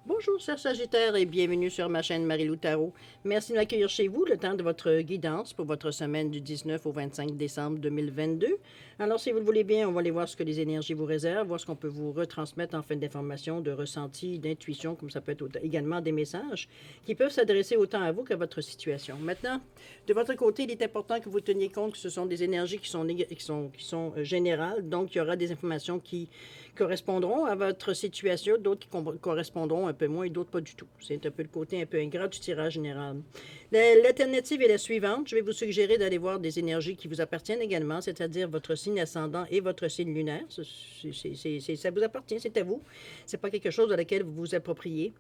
Bonjour, cher Sagittaire, et bienvenue sur ma chaîne Marie-Lou Tarot. Merci de m'accueillir chez vous le temps de votre guidance pour votre semaine du 19 au 25 décembre 2022. Alors, si vous le voulez bien, on va aller voir ce que les énergies vous réservent, voir ce qu'on peut vous retransmettre en fin d'information, de ressenti, d'intuition, comme ça peut être également des messages qui peuvent s'adresser autant à vous qu'à votre situation. Maintenant, de votre côté, il est important que vous teniez compte que ce sont des énergies qui sont générales, donc il y aura des informations qui correspondront à votre situation, d'autres qui correspondront un peu moins et d'autres pas du tout. C'est un peu le côté un peu ingrat du tirage général. L'alternative est la suivante. Je vais vous suggérer d'aller voir des énergies qui vous appartiennent également, c'est-à-dire votre signe ascendant et votre signe lunaire. Ça vous appartient, c'est à vous. C'est pas quelque chose à laquelle vous vous appropriez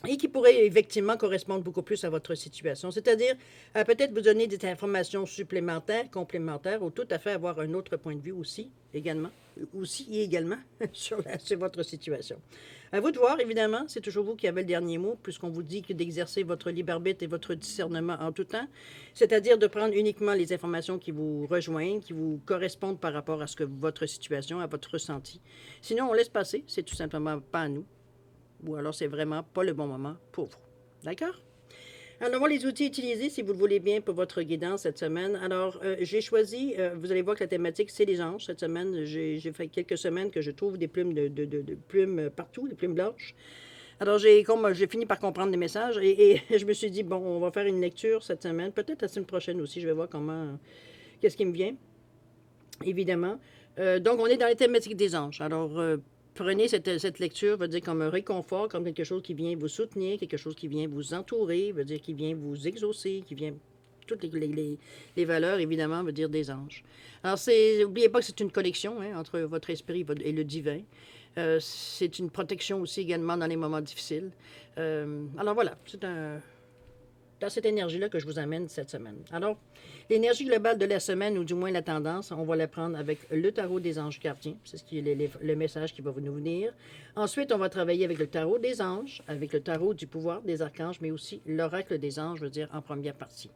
et qui pourrait effectivement correspondre beaucoup plus à votre situation. C'est-à-dire, peut-être vous donner des informations supplémentaires, complémentaires, ou tout à fait avoir un autre point de vue aussi et également sur votre situation. À vous de voir, évidemment, c'est toujours vous qui avez le dernier mot, puisqu'on vous dit que d'exercer votre libre arbitre et votre discernement en tout temps, c'est-à-dire de prendre uniquement les informations qui vous rejoignent, qui vous correspondent par rapport à ce que votre situation, à votre ressenti. Sinon, on laisse passer, c'est tout simplement pas à nous, ou alors c'est vraiment pas le bon moment pour vous. D'accord? Alors, voilà les outils utilisés, si vous le voulez bien, pour votre guidance cette semaine. Alors, j'ai choisi, vous allez voir que la thématique, c'est les anges. Cette semaine, j'ai fait quelques semaines que je trouve des plumes de plumes partout, des plumes blanches. Alors, j'ai fini par comprendre les messages et je me suis dit, bon, on va faire une lecture cette semaine, peut-être la semaine prochaine aussi, je vais voir qu'est-ce qui me vient, évidemment. Donc, on est dans les thématiques des anges. Alors, prenez cette lecture, veut dire comme un réconfort, comme quelque chose qui vient vous soutenir, quelque chose qui vient vous entourer, veut dire qui vient vous exaucer, qui vient toutes les valeurs, évidemment, veut dire des anges. Alors, n'oubliez pas que c'est une connexion entre votre esprit et le divin. C'est une protection aussi également dans les moments difficiles. Alors voilà, c'est dans cette énergie-là que je vous amène cette semaine. Alors, l'énergie globale de la semaine, ou du moins la tendance, on va la prendre avec le tarot des anges gardiens. C'est ce qui est le message qui va nous venir. Ensuite, on va travailler avec le tarot des anges, avec le tarot du pouvoir des archanges, mais aussi l'oracle des anges, je veux dire, en première partie.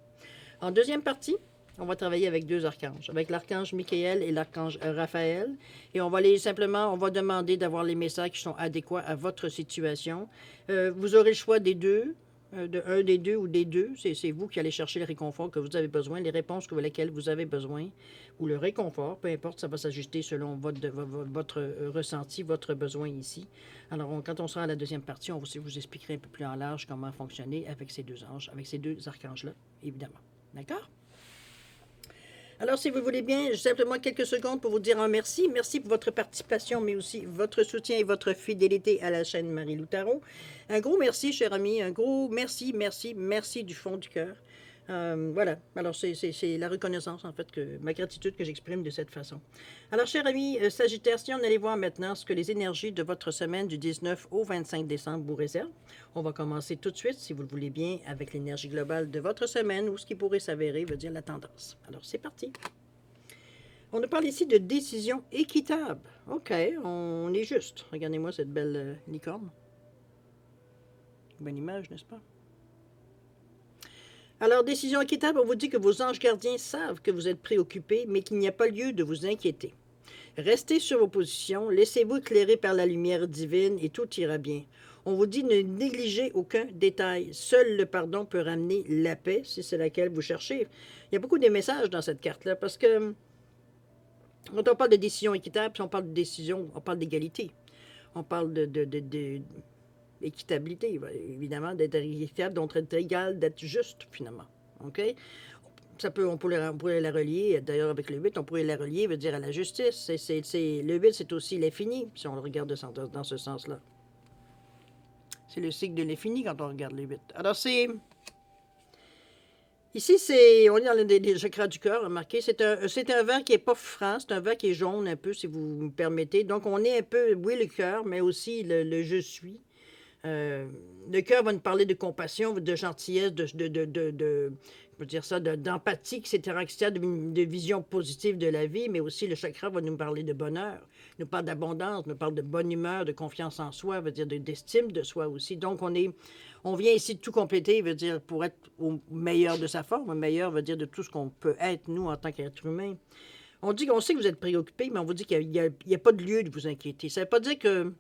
En deuxième partie, on va travailler avec deux archanges, avec l'archange Michael et l'archange Raphaël. Et on va on va demander d'avoir les messages qui sont adéquats à votre situation. Vous aurez le choix des deux, de un des deux ou des deux. C'est vous qui allez chercher le réconfort que vous avez besoin, les réponses pour lesquelles vous avez besoin, ou le réconfort, peu importe, ça va s'ajuster selon votre ressenti, votre besoin ici. Alors, quand on sera à la deuxième partie, on vous expliquerai un peu plus en large comment fonctionner avec ces deux anges, avec ces deux archanges-là, évidemment. D'accord? Alors, si vous voulez bien, simplement quelques secondes pour vous dire un merci. Merci pour votre participation, mais aussi votre soutien et votre fidélité à la chaîne Marie-Lou Tarot. Un gros merci, cher ami. Un gros merci, merci, merci du fond du cœur. Voilà. Alors, c'est la reconnaissance, en fait, ma gratitude que j'exprime de cette façon. Alors, cher ami Sagittaire, si on allait voir maintenant ce que les énergies de votre semaine du 19 au 25 décembre vous réservent, on va commencer tout de suite, si vous le voulez bien, avec l'énergie globale de votre semaine ou ce qui pourrait s'avérer veut dire la tendance. Alors, c'est parti. On nous parle ici de décision équitable. OK, on est juste. Regardez-moi cette belle licorne. Bonne image, n'est-ce pas? Alors, décision équitable, on vous dit que vos anges gardiens savent que vous êtes préoccupé, mais qu'il n'y a pas lieu de vous inquiéter. Restez sur vos positions, laissez-vous éclairer par la lumière divine et tout ira bien. On vous dit ne négligez aucun détail. Seul le pardon peut ramener la paix, si c'est laquelle vous cherchez. Il y a beaucoup de messages dans cette carte-là, parce que quand on parle de décision équitable, on parle de décision, on parle d'égalité. On parle d'équitabilité, évidemment, d'être équitable, d'être égal, d'être juste, finalement. OK? On pourrait la relier, d'ailleurs avec le 8, on pourrait la relier, veut dire à la justice. Le 8, c'est aussi l'infini, si on le regarde dans ce sens-là. C'est le cycle de l'infini quand on regarde le 8. Alors ici, on est dans les chakras du cœur, remarquez. C'est un vert qui n'est pas franc, c'est un vert qui est jaune un peu, si vous me permettez. Donc, on est un peu, oui, le cœur, mais aussi le je suis. Le cœur va nous parler de compassion, de gentillesse, je veux dire ça, d'empathie, etc., de vision positive de la vie, mais aussi le chakra va nous parler de bonheur, nous parle d'abondance, nous parle de bonne humeur, de confiance en soi, veut dire d'estime de soi aussi. Donc, on vient ici de tout compléter, veut dire pour être au meilleur de sa forme, au meilleur veut dire de tout ce qu'on peut être, nous, en tant qu'être humain. On sait que vous êtes préoccupé, mais on vous dit qu'il n'y a pas de lieu de vous inquiéter. Ça ne veut pas dire que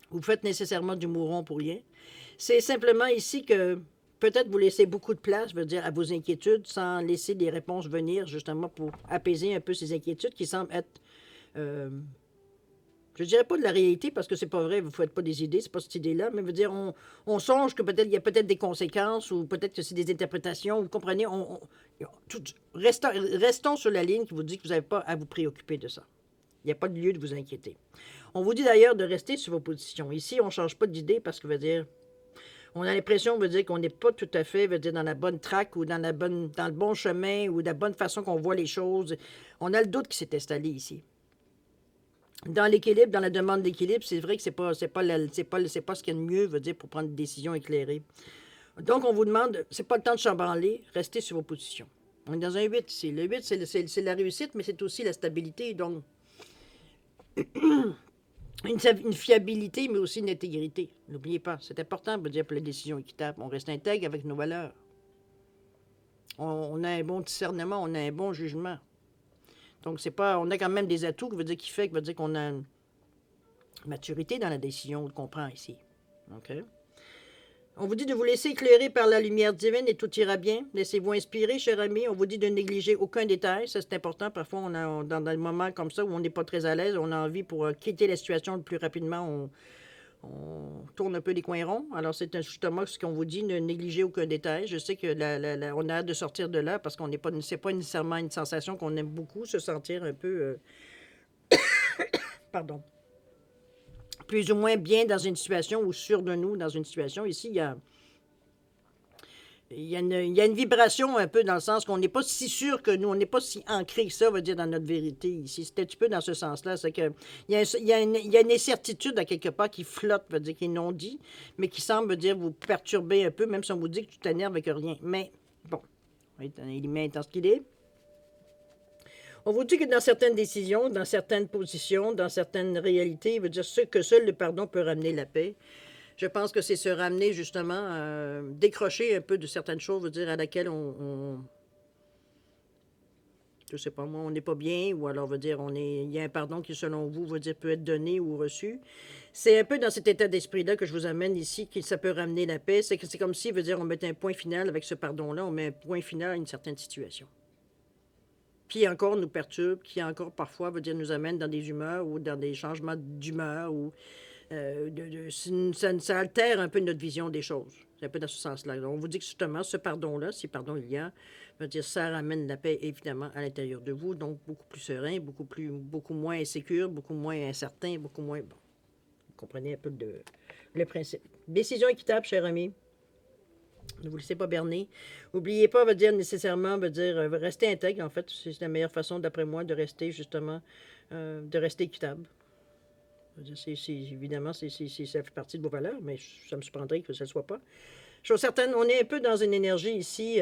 Vous faites nécessairement du mouron pour rien. C'est simplement ici que peut-être vous laissez beaucoup de place, je veux dire, à vos inquiétudes sans laisser des réponses venir justement pour apaiser un peu ces inquiétudes qui semblent être, euh, je dirais pas de la réalité parce que c'est pas vrai, vous ne faites pas des idées, c'est pas cette idée-là, mais je veux dire, on songe que peut-être il y a peut-être des conséquences ou peut-être que c'est des interprétations, vous comprenez, restons sur la ligne qui vous dit que vous n'avez pas à vous préoccuper de ça. Il n'y a pas de lieu de vous inquiéter. On vous dit d'ailleurs de rester sur vos positions. Ici, on ne change pas d'idée parce que, veut dire, on a l'impression, veut dire, qu'on n'est pas tout à fait, veut dire, dans la bonne traque ou dans le bon chemin ou de la bonne façon qu'on voit les choses. On a le doute qui s'est installé ici. Dans l'équilibre, dans la demande d'équilibre, c'est vrai que c'est pas ce qu'il y a de mieux, veut dire, pour prendre une décision éclairée. Donc, on vous demande, c'est pas le temps de chambranler, restez sur vos positions. On est dans un 8 ici. Le 8, c'est la réussite, mais c'est aussi la stabilité. Donc, une fiabilité, mais aussi une intégrité. N'oubliez pas, c'est important de dire pour les décisions équitables. On reste intègre avec nos valeurs. On a un bon discernement, on a un bon jugement. Donc, c'est pas. On a quand même des atouts qui fait qu'on a une maturité dans la décision qu'on prend ici. OK? On vous dit de vous laisser éclairer par la lumière divine et tout ira bien. Laissez-vous inspirer, cher ami. On vous dit de négliger aucun détail. Ça, c'est important. Parfois, dans des moments comme ça où on n'est pas très à l'aise, on a envie pour quitter la situation le plus rapidement, on tourne un peu les coins ronds. Alors, c'est justement ce qu'on vous dit, ne négligez aucun détail. Je sais que on a hâte de sortir de là parce qu'on n'est pas, c'est pas nécessairement une sensation qu'on aime beaucoup, se sentir un peu, pardon, plus ou moins bien dans une situation ou sûr de nous dans une situation. Ici, il y a une vibration un peu dans le sens qu'on n'est pas si sûr que nous, on n'est pas si ancré que ça, veut dire, dans notre vérité ici. C'est un petit peu dans ce sens-là. C'est que il y a une incertitude à quelque part qui flotte, veut dire, qui est non dit, mais qui semble dire vous perturber un peu, même si on vous dit que tu t'énerves avec rien. Mais bon, il est bien dans ce qu'il est. On vous dit que dans certaines décisions, dans certaines positions, dans certaines réalités, il veut dire que seul le pardon peut ramener la paix. Je pense que c'est se ramener justement, décrocher un peu de certaines choses, veut dire, à laquelle je sais pas moi, on n'est pas bien, ou alors veut dire, il y a un pardon qui, selon vous, veut dire, peut être donné ou reçu. C'est un peu dans cet état d'esprit-là que je vous amène ici, que ça peut ramener la paix. C'est que c'est comme si, veut dire, on met un point final avec ce pardon-là, on met un point final à une certaine situation. Qui encore nous perturbe, qui encore parfois, veut dire, nous amène dans des humeurs ou dans des changements d'humeur ou ça altère un peu notre vision des choses. C'est un peu dans ce sens-là. On vous dit que justement, ce pardon-là, si pardon il y a, veut dire ça ramène la paix, évidemment, à l'intérieur de vous, donc beaucoup plus serein, beaucoup moins insécure, beaucoup moins incertain, beaucoup moins... Bon, vous comprenez un peu le principe. Décision équitable, cher ami. Ne vous laissez pas berner. N'oubliez pas, veut dire nécessairement, veut dire rester intègre, en fait. C'est la meilleure façon, d'après moi, de rester, justement, de rester équitable. Évidemment, ça fait partie de vos valeurs, mais ça me surprendrait que ça ne le soit pas. Chose certaine, on est un peu dans une énergie ici.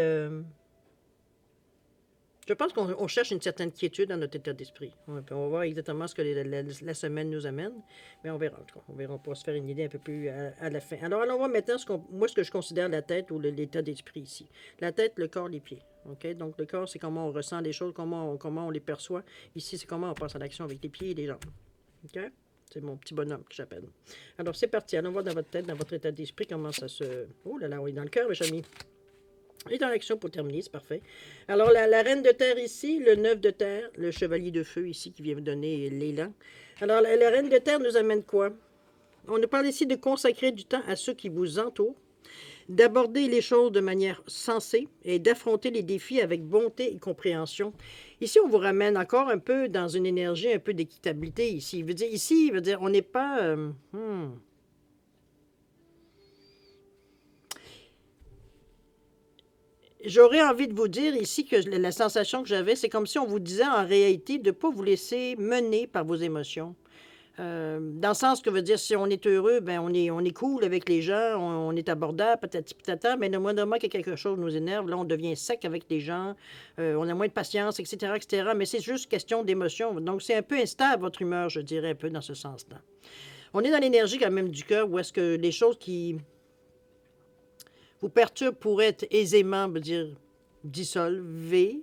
Je pense qu'on cherche une certaine quiétude dans notre état d'esprit. On va voir exactement ce que la semaine nous amène, mais on verra. En tout cas, on verra. On pourra se faire une idée un peu plus à la fin. Alors, allons voir maintenant ce que je considère la tête ou l'état d'esprit ici. La tête, le corps, les pieds. OK? Donc, le corps, c'est comment on ressent les choses, comment on les perçoit. Ici, c'est comment on passe à l'action avec les pieds et les jambes. OK? C'est mon petit bonhomme que j'appelle. Alors, c'est parti. Allons voir dans votre tête, dans votre état d'esprit, comment ça se... Oh là là, on est dans le cœur, mes amis. Et dans l'action pour terminer, c'est parfait. Alors, la reine de terre ici, le 9 de terre, le chevalier de feu ici qui vient me donner l'élan. Alors, la reine de terre nous amène quoi? On nous parle ici de consacrer du temps à ceux qui vous entourent, d'aborder les choses de manière sensée et d'affronter les défis avec bonté et compréhension. Ici, on vous ramène encore un peu dans une énergie un peu d'équitabilité ici. Il veut dire, on n'est pas... J'aurais envie de vous dire ici que la sensation que j'avais, c'est comme si on vous disait en réalité de ne pas vous laisser mener par vos émotions. Dans le sens que veut dire, si on est heureux, ben on est cool avec les gens, on est abordable, patati patata, mais le moindrement que quelque chose nous énerve, là, on devient sec avec les gens, on a moins de patience, etc., etc., mais c'est juste question d'émotion. Donc, c'est un peu instable, votre humeur, je dirais, un peu dans ce sens-là. On est dans l'énergie quand même du cœur, où est-ce que les choses qui vous perturbent pourraient être aisément, veut dire, dissolvées,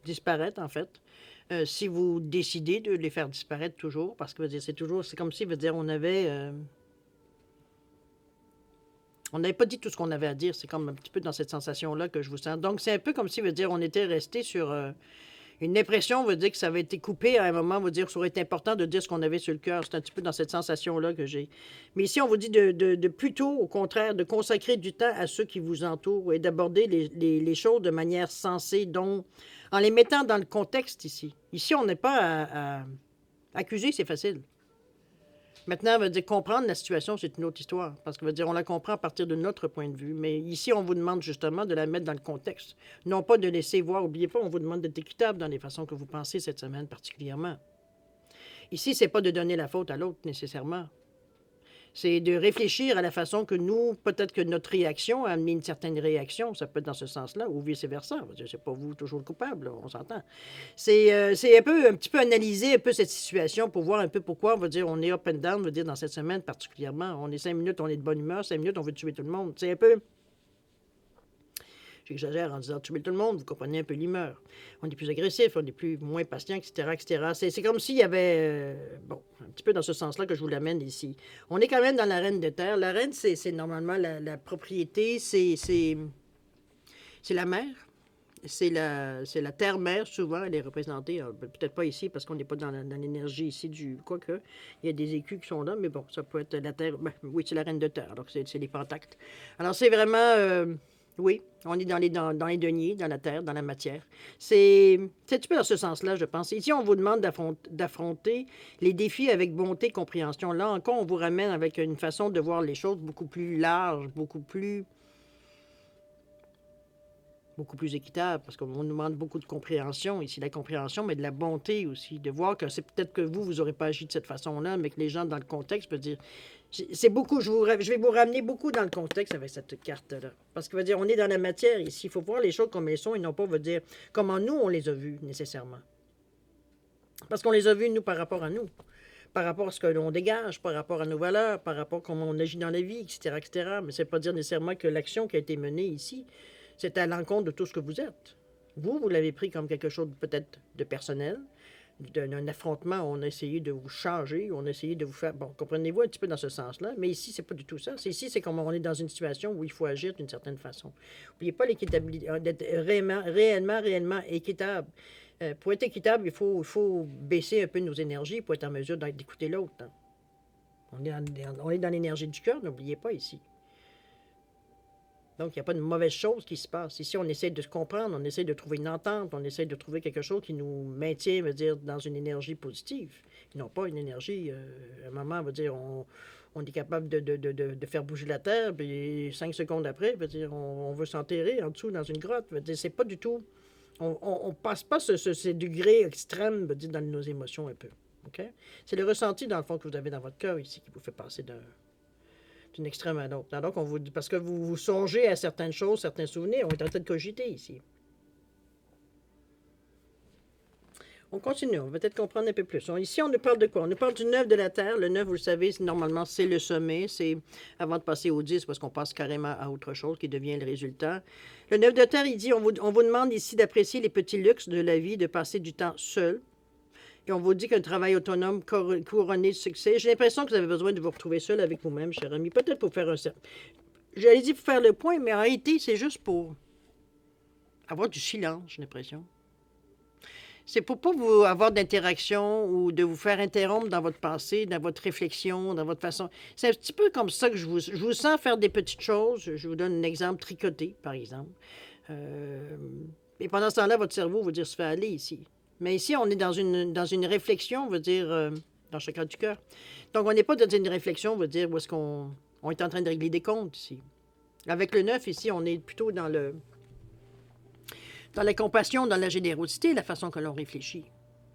disparaître, en fait. Si vous décidez de les faire disparaître toujours, parce que c'est comme si, veut dire, on avait On n'avait pas dit tout ce qu'on avait à dire. C'est comme un petit peu dans cette sensation-là que je vous sens. Donc, c'est un peu comme si, veut dire, on était resté sur une impression, veut dire que ça avait été coupé à un moment, veut dire que ça aurait été important de dire ce qu'on avait sur le cœur. C'est un petit peu dans cette sensation-là que j'ai. Mais ici, on vous dit de plutôt, au contraire, de consacrer du temps à ceux qui vous entourent et d'aborder les choses de manière sensée, donc en les mettant dans le contexte ici. Ici, on n'est pas à accuser, c'est facile. Maintenant, veut dire comprendre la situation, c'est une autre histoire. Parce que veut dire on la comprend à partir de notre point de vue. Mais ici, on vous demande justement de la mettre dans le contexte. Non pas de laisser voir. N'oubliez pas, on vous demande d'être équitable dans les façons que vous pensez cette semaine particulièrement. Ici, c'est pas de donner la faute à l'autre nécessairement. C'est de réfléchir à la façon que nous, peut-être que notre réaction a amené une certaine réaction, ça peut être dans ce sens-là, ou vice-versa. C'est pas vous toujours le coupable, là, on s'entend. C'est un petit peu analyser un peu cette situation pour voir un peu pourquoi, on va dire, on est up and down, on va dire, dans cette semaine particulièrement. On est 5 minutes, on est de bonne humeur, 5 minutes, on veut tuer tout le monde. C'est un peu... J'exagère en disant tuer tout le monde, vous comprenez un peu l'humeur. On est plus agressif, on est moins patient, etc., etc. C'est comme s'il y avait, bon, un petit peu dans ce sens-là que je vous l'amène ici. On est quand même dans la reine de terre. La reine, c'est normalement la propriété, c'est la mer. C'est la terre-mère, souvent, elle est représentée, peut-être pas ici, parce qu'on n'est pas dans l'énergie ici du... Quoique, il y a des écus qui sont là, mais bon, ça peut être la terre... Ben, oui, c'est la reine de terre, donc c'est les pentacles. Alors, c'est vraiment... oui, on est dans les deniers, dans la terre, dans la matière. C'est un petit peu dans ce sens-là, je pense. Ici, on vous demande d'affronter les défis avec bonté et compréhension. Là encore, on vous ramène avec une façon de voir les choses beaucoup plus large, beaucoup plus équitable, parce qu'on nous demande beaucoup de compréhension. Ici, la compréhension, mais de la bonté aussi, de voir que c'est peut-être que vous n'aurez pas agi de cette façon-là, mais que les gens dans le contexte peuvent dire... C'est beaucoup, je vais vous ramener beaucoup dans le contexte avec cette carte-là. Parce que veut dire, on est dans la matière ici. Il faut voir les choses comme elles sont et non pas veut dire comment nous, on les a vues, nécessairement. Parce qu'on les a vues, nous, par rapport à nous. Par rapport à ce que l'on dégage, par rapport à nos valeurs, par rapport à comment on agit dans la vie, etc., etc. Mais ça ne veut pas dire nécessairement que l'action qui a été menée ici, c'est à l'encontre de tout ce que vous êtes. Vous l'avez pris comme quelque chose peut-être de personnel, d'un affrontement, on a essayé de vous changer, on a essayé de vous faire... Bon, comprenez-vous un petit peu dans ce sens-là, mais ici, c'est pas du tout ça. Ici, c'est comme on est dans une situation où il faut agir d'une certaine façon. N'oubliez pas l'équitabilité, d'être réellement équitable. Pour être équitable, il faut baisser un peu nos énergies pour être en mesure d'écouter l'autre. Hein. On est dans l'énergie du cœur, n'oubliez pas ici. Donc, il n'y a pas de mauvaise chose qui se passe. Ici, on essaie de se comprendre, on essaie de trouver une entente, on essaie de trouver quelque chose qui nous maintient, veut dire, dans une énergie positive. Et non pas une énergie, à un moment, veut dire, on est capable de faire bouger la terre, puis 5 secondes après, veut dire, on veut s'enterrer en dessous dans une grotte. Veut dire, c'est pas du tout... On passe pas ces degrés extrêmes, veut dire, dans nos émotions un peu. OK? C'est le ressenti, dans le fond, que vous avez dans votre cœur ici, qui vous fait passer d'une extrême à l'autre. Alors qu'on vous dit, parce que vous songez à certaines choses, certains souvenirs, on est en train de cogiter ici. On continue, on va peut-être comprendre un peu plus. Ici, on nous parle de quoi? On nous parle du 9 de la Terre. Le 9, vous le savez, normalement, c'est le sommet. C'est avant de passer au 10, parce qu'on passe carrément à autre chose qui devient le résultat. Le 9 de Terre, il dit, on vous demande ici d'apprécier les petits luxes de la vie, de passer du temps seul. Et on vous dit qu'un travail autonome couronné de succès. J'ai l'impression que vous avez besoin de vous retrouver seul avec vous-même, cher ami. Peut-être pour faire un... J'allais dire pour faire le point, mais en réalité, c'est juste pour avoir du silence, j'ai l'impression. C'est pour pas vous avoir d'interaction ou de vous faire interrompre dans votre pensée, dans votre réflexion, dans votre façon. C'est un petit peu comme ça que je vous sens faire des petites choses. Je vous donne un exemple, tricoter, par exemple. Et pendant ce temps-là, votre cerveau va dire se fait aller ici. Mais ici, on est dans une réflexion, on va dire, dans le chakra du cœur. Donc, on n'est pas dans une réflexion, on va dire, où est-ce qu'on est en train de régler des comptes ici. Avec le 9, ici, on est plutôt dans la compassion, dans la générosité, la façon que l'on réfléchit.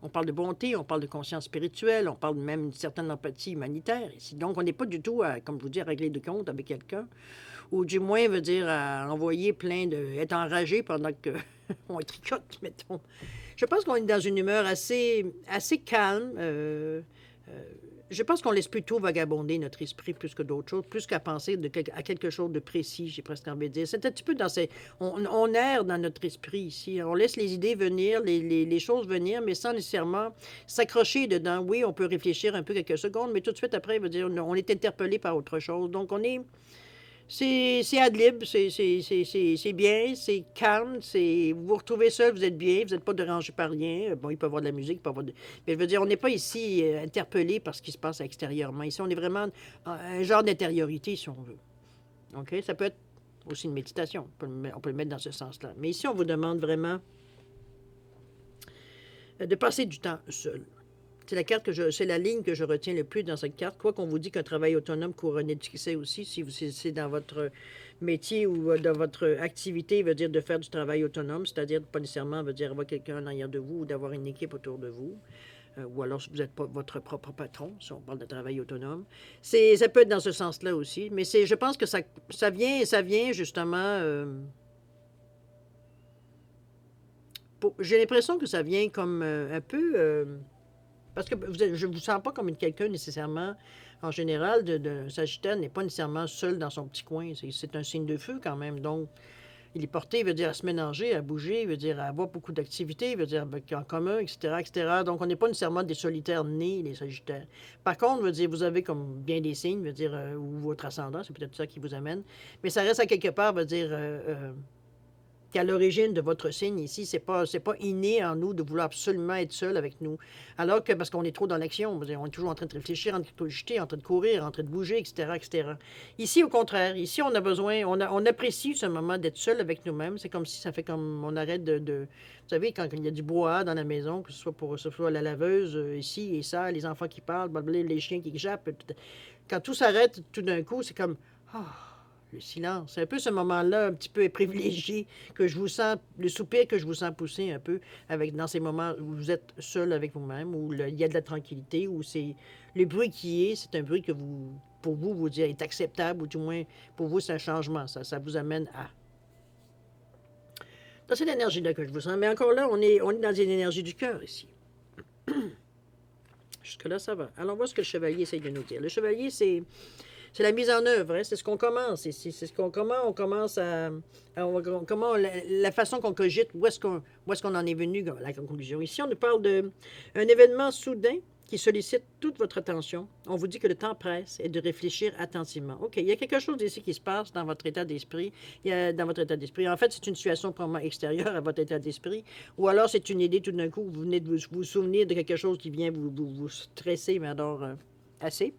On parle de bonté, on parle de conscience spirituelle, on parle même d'une certaine empathie humanitaire ici. Donc, on n'est pas du tout, comme je vous dis, à régler des comptes avec quelqu'un, ou du moins, veut dire, à envoyer être enragé pendant qu'on tricote, mettons. Je pense qu'on est dans une humeur assez calme. Je pense qu'on laisse plutôt vagabonder notre esprit plus que d'autres choses, plus qu'à penser à quelque chose de précis, j'ai presque envie de dire. C'est un petit peu dans on erre dans notre esprit ici. On laisse les idées venir, les choses venir, mais sans nécessairement s'accrocher dedans. Oui, on peut réfléchir un peu quelques secondes, mais tout de suite après, veut dire, on est interpellé par autre chose. Donc, on est C'est ad lib, c'est bien, c'est calme, vous vous retrouvez seul, vous êtes bien, vous n'êtes pas dérangé par rien. Bon, il peut y avoir de la musique, il peut y avoir mais je veux dire, on n'est pas ici interpellé par ce qui se passe extérieurement. Ici, on est vraiment un genre d'intériorité, si on veut. OK? Ça peut être aussi une méditation. On peut le mettre dans ce sens-là. Mais ici, on vous demande vraiment de passer du temps seul. C'est la ligne que je retiens le plus dans cette carte. Quoi qu'on vous dit qu'un travail autonome couronné de succès aussi, si c'est dans votre métier ou dans votre activité, veut dire de faire du travail autonome, c'est-à-dire pas nécessairement veut dire avoir quelqu'un en arrière de vous ou d'avoir une équipe autour de vous. Ou alors si vous n'êtes pas votre propre patron, si on parle de travail autonome. Ça peut être dans ce sens-là aussi, mais je pense que ça vient justement. J'ai l'impression que ça vient comme un peu. Parce que je ne vous sens pas comme quelqu'un nécessairement, en général, de Sagittaire n'est pas nécessairement seul dans son petit coin. C'est un signe de feu quand même. Donc, il est porté, il veut dire à se mélanger, à bouger, il veut dire à avoir beaucoup d'activités, il veut dire en commun, etc., etc. Donc, on n'est pas nécessairement des solitaires nés, les Sagittaires. Par contre, veut dire, vous avez comme bien des signes, veut dire, ou votre ascendant, c'est peut-être ça qui vous amène. Mais ça reste à quelque part, veut dire, qu'à l'origine de votre signe ici, c'est pas inné en nous de vouloir absolument être seul avec nous. Alors que, parce qu'on est trop dans l'action, on est toujours en train de réfléchir, en train de cogiter, en train de courir, en train de bouger, etc., etc. Ici, au contraire, ici, on a besoin, on apprécie ce moment d'être seul avec nous-mêmes. C'est comme si ça fait comme, on arrête vous savez, quand il y a du brouhaha dans la maison, que ce soit la laveuse, ici et ça, les enfants qui parlent, blablabla, les chiens qui jappent, quand tout s'arrête, tout d'un coup, c'est comme, le silence. C'est un peu ce moment-là, un petit peu privilégié, que je vous sens, le soupir que je vous sens pousser un peu dans ces moments où vous êtes seul avec vous-même, où il y a de la tranquillité, où c'est le bruit c'est un bruit que pour vous dire est acceptable, ou du moins, pour vous, c'est un changement. Ça vous amène à. Dans cette énergie-là que je vous sens. Mais encore là, on est dans une énergie du cœur ici. Jusque-là, ça va. Alors, on voit ce que le chevalier essaye de nous dire. Le chevalier, c'est la mise en œuvre, hein? C'est ce qu'on commence. Comment on commence comment la façon qu'on cogite, où est-ce qu'on en est venu à la conclusion. Ici, on nous parle d'un événement soudain qui sollicite toute votre attention. On vous dit que le temps presse et de réfléchir attentivement. OK, il y a quelque chose ici qui se passe dans votre état d'esprit. Dans votre état d'esprit. En fait, c'est une situation probablement extérieure à votre état d'esprit. Ou alors, c'est une idée tout d'un coup, vous venez de vous souvenir de quelque chose qui vient vous stresser, mais alors assez.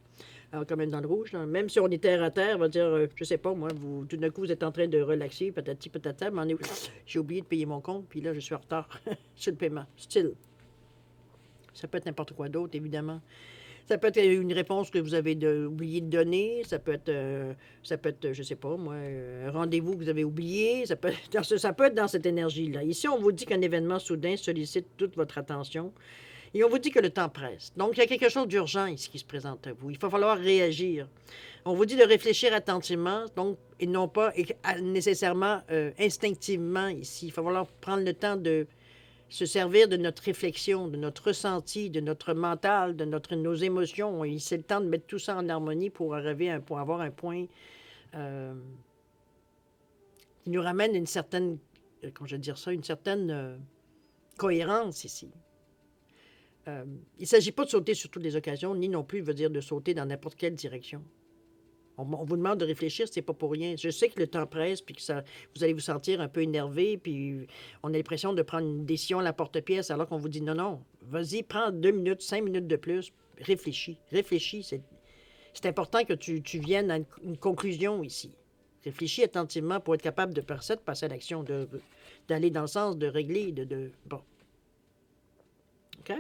Alors, quand même dans le rouge, là. Même si on est terre à terre, on va dire, je sais pas, moi, tout d'un coup, vous êtes en train de relaxer, patati patata, mais j'ai oublié de payer mon compte, puis là, je suis en retard sur le paiement. Style. Ça peut être n'importe quoi d'autre, évidemment. Ça peut être une réponse que vous avez oublié de donner. Ça peut être, je sais pas, moi, un rendez-vous que vous avez oublié. Ça peut être dans cette énergie-là. Ici, on vous dit qu'un événement soudain sollicite toute votre attention. Et on vous dit que le temps presse. Donc, il y a quelque chose d'urgent ici qui se présente à vous. Il va falloir réagir. On vous dit de réfléchir attentivement, donc, et non pas nécessairement instinctivement ici. Il va falloir prendre le temps de se servir de notre réflexion, de notre ressenti, de notre mental, nos émotions. Et c'est le temps de mettre tout ça en harmonie pour avoir un point qui nous ramène une certaine, comment je vais dire ça, une certaine cohérence ici. Il ne s'agit pas de sauter sur toutes les occasions, ni non plus, veut dire, de sauter dans n'importe quelle direction. On vous demande de réfléchir, c'est pas pour rien. Je sais que le temps presse, puis que vous allez vous sentir un peu énervé, puis on a l'impression de prendre une décision à la porte-pièce, alors qu'on vous dit non, vas-y, prends 2 minutes, 5 minutes de plus, réfléchis. C'est important que tu viennes à une conclusion ici. Réfléchis attentivement pour être capable de passer à l'action, d'aller dans le sens de régler, bon. OK?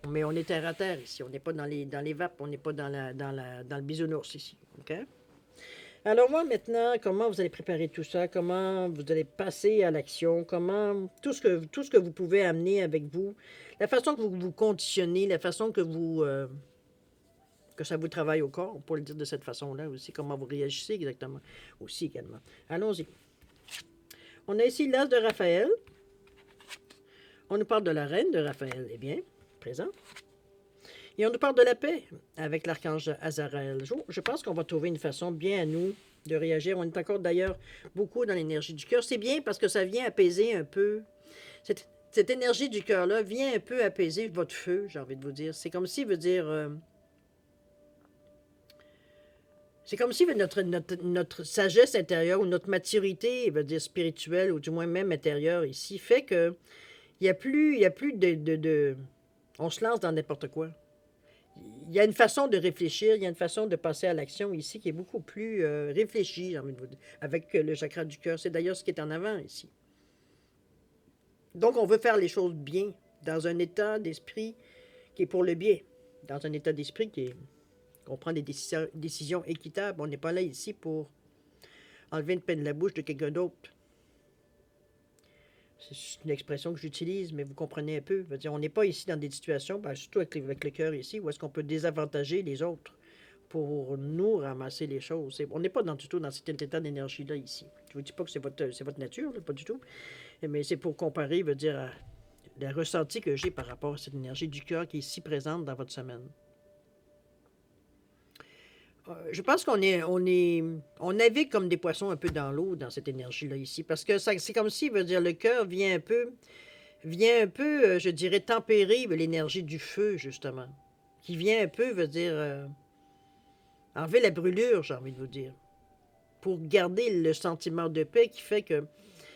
Mais on est terre à terre ici. On n'est pas dans les vapes. On n'est pas dans le bisounours ici. OK? Alors, moi, maintenant, comment vous allez préparer tout ça? Comment vous allez passer à l'action? Comment tout ce que vous pouvez amener avec vous, la façon que vous vous conditionnez, la façon que ça vous travaille au corps, pour le dire de cette façon-là aussi, comment vous réagissez exactement aussi également. Allons-y. On a ici l'as de Raphaël. On nous parle de la reine de Raphaël. Eh bien, présent. Et on nous parle de la paix avec l'archange Azaraël. Je pense qu'on va trouver une façon bien à nous de réagir. On est encore d'ailleurs beaucoup dans l'énergie du cœur. C'est bien parce que ça vient apaiser un peu. Cette énergie du cœur-là vient un peu apaiser votre feu, j'ai envie de vous dire. C'est comme si, veut dire... C'est comme si notre sagesse intérieure ou notre maturité, veut dire spirituelle, ou du moins même intérieure ici, fait que il y a plus on se lance dans n'importe quoi. Il y a une façon de réfléchir, il y a une façon de passer à l'action ici qui est beaucoup plus réfléchie, j'ai envie de vous dire, avec le chakra du cœur. C'est d'ailleurs ce qui est en avant ici. Donc, on veut faire les choses bien, dans un état d'esprit qui est pour le bien, dans un état d'esprit qu'on prend des décisions équitables. On n'est pas là ici pour enlever une peine de la bouche de quelqu'un d'autre. C'est une expression que j'utilise, mais vous comprenez un peu. Je veux dire, on n'est pas ici dans des situations, surtout avec le cœur ici, où est-ce qu'on peut désavantager les autres pour nous ramasser les choses. On n'est pas du tout dans cet état d'énergie-là ici. Je ne vous dis pas que c'est votre nature, là, pas du tout. Mais c'est pour comparer, veut dire, le ressenti que j'ai par rapport à cette énergie du cœur qui est si présente dans votre semaine. Je pense on navigue comme des poissons un peu dans l'eau dans cette énergie-là ici, parce que c'est comme si, veut dire, le cœur vient un peu, je dirais, tempérer l'énergie du feu, justement, qui vient un peu, veut dire, enlever la brûlure, j'ai envie de vous dire, pour garder le sentiment de paix qui fait que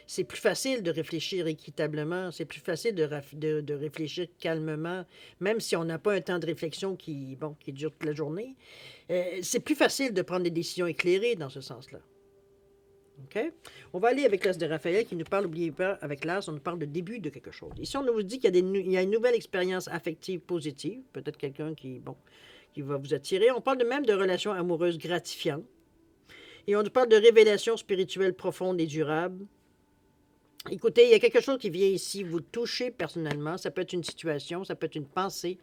c'est plus facile de réfléchir équitablement, c'est plus facile de réfléchir calmement, même si on n'a pas un temps de réflexion qui dure toute la journée. C'est plus facile de prendre des décisions éclairées dans ce sens-là. OK? On va aller avec l'as de Raphaël qui nous parle, n'oubliez pas, avec l'as, on nous parle de début de quelque chose. Ici, on nous dit qu'il y a une nouvelle expérience affective positive, peut-être quelqu'un qui va vous attirer. On parle même de relations amoureuses gratifiantes. Et on nous parle de révélations spirituelles profondes et durables. Écoutez, il y a quelque chose qui vient ici vous toucher personnellement. Ça peut être une situation, ça peut être une pensée,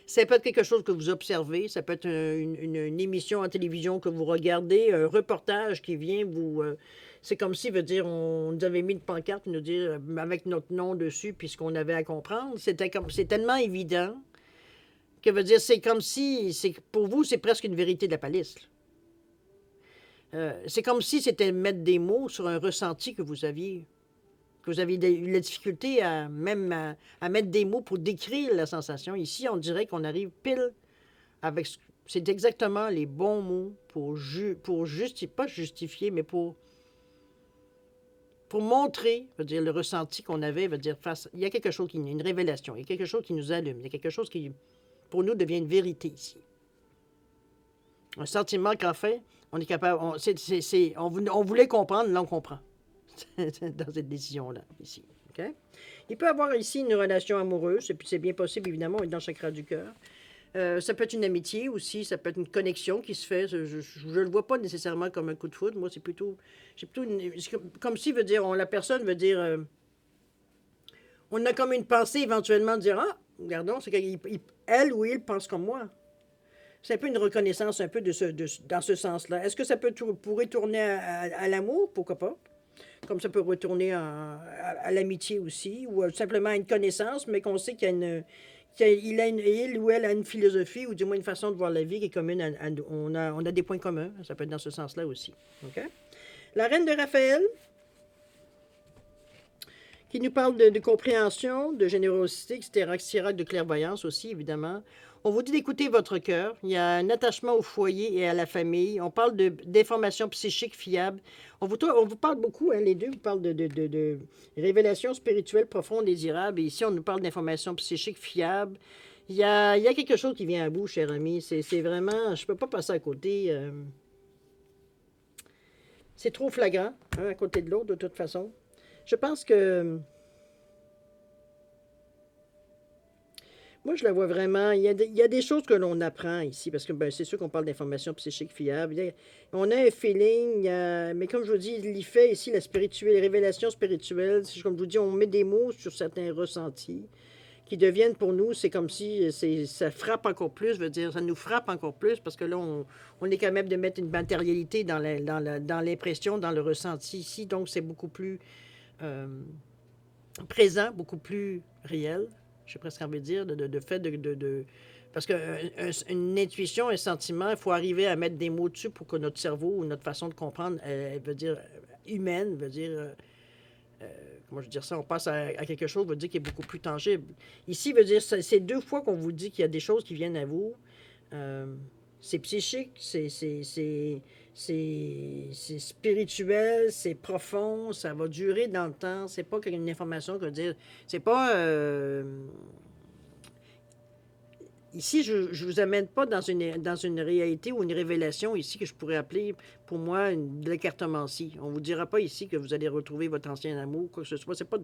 ça peut être quelque chose que vous observez, ça peut être une émission à télévision que vous regardez, un reportage qui vient vous... c'est comme si, veut dire, on nous avait mis une pancarte, nous dire, avec notre nom dessus, puis ce qu'on avait à comprendre. C'est tellement évident que, veut dire, c'est comme si, pour vous, c'est presque une vérité de la palisse. C'est comme si c'était mettre des mots sur un ressenti que vous aviez eu la difficulté à mettre des mots pour décrire la sensation. Ici, on dirait qu'on arrive pile avec... C'est exactement les bons mots pour pas justifier, mais pour montrer, veut dire, le ressenti qu'on avait, veut dire, il y a quelque chose une révélation, il y a quelque chose qui nous allume, il y a quelque chose qui, pour nous, devient une vérité ici. Un sentiment qu'en fait, on est capable... On voulait comprendre, là, on comprend. Dans cette décision-là, ici. Okay? Il peut y avoir ici une relation amoureuse, et puis c'est bien possible, évidemment, on est dans le chakra du cœur. Ça peut être une amitié aussi, ça peut être une connexion qui se fait. Je ne le vois pas nécessairement comme un coup de foudre. Moi, c'est plutôt comme si, veut dire, la personne veut dire... on a comme une pensée éventuellement de dire, ah, regardons, c'est qu'elle ou il pense comme moi. C'est un peu une reconnaissance un peu dans ce sens-là. Est-ce que ça pourrait tourner à l'amour? Pourquoi pas? Comme ça peut retourner à l'amitié aussi, ou simplement à une connaissance, mais qu'on sait il ou elle a une philosophie, ou du moins une façon de voir la vie qui est commune. On a des points communs, ça peut être dans ce sens-là aussi. Okay? La reine de Raphaël, qui nous parle de compréhension, de générosité, etc., etc., de clairvoyance aussi, évidemment. On vous dit d'écouter votre cœur. Il y a un attachement au foyer et à la famille. On parle d'informations psychiques fiables. On vous parle beaucoup, hein, les deux, vous parlent de révélations spirituelles profondes, désirables. Et ici, on nous parle d'informations psychiques fiables. Il y a quelque chose qui vient à bout, cher ami. C'est vraiment... Je ne peux pas passer à côté. C'est trop flagrant, un à côté de l'autre, de toute façon. Je pense que... Moi, je la vois vraiment. Il y a des choses que l'on apprend ici, parce que c'est sûr qu'on parle d'informations psychiques fiables. On a un feeling, mais comme je vous dis, il y fait ici les révélations spirituelles. Comme je vous dis, on met des mots sur certains ressentis qui deviennent pour nous, c'est comme si ça frappe encore plus, je veux dire, ça nous frappe encore plus, parce que là, on est capable de mettre une matérialité dans l'impression, dans le ressenti ici. Donc, c'est beaucoup plus présent, beaucoup plus réel. J'ai presque envie de dire, de fait parce qu'une intuition, un sentiment, il faut arriver à mettre des mots dessus pour que notre cerveau ou notre façon de comprendre, elle veut dire humaine, veut dire, comment je veux dire ça, on passe à quelque chose, veut dire qui est beaucoup plus tangible. Ici, veut dire, c'est 2 fois qu'on vous dit qu'il y a des choses qui viennent à vous. C'est psychique, c'est spirituel, c'est profond, ça va durer dans le temps. C'est pas une information que dire. C'est pas. Ici, je ne vous amène pas dans une réalité ou une révélation ici que je pourrais appeler pour moi de l'écartomancie. On ne vous dira pas ici que vous allez retrouver votre ancien amour, quoi que ce soit. C'est pas,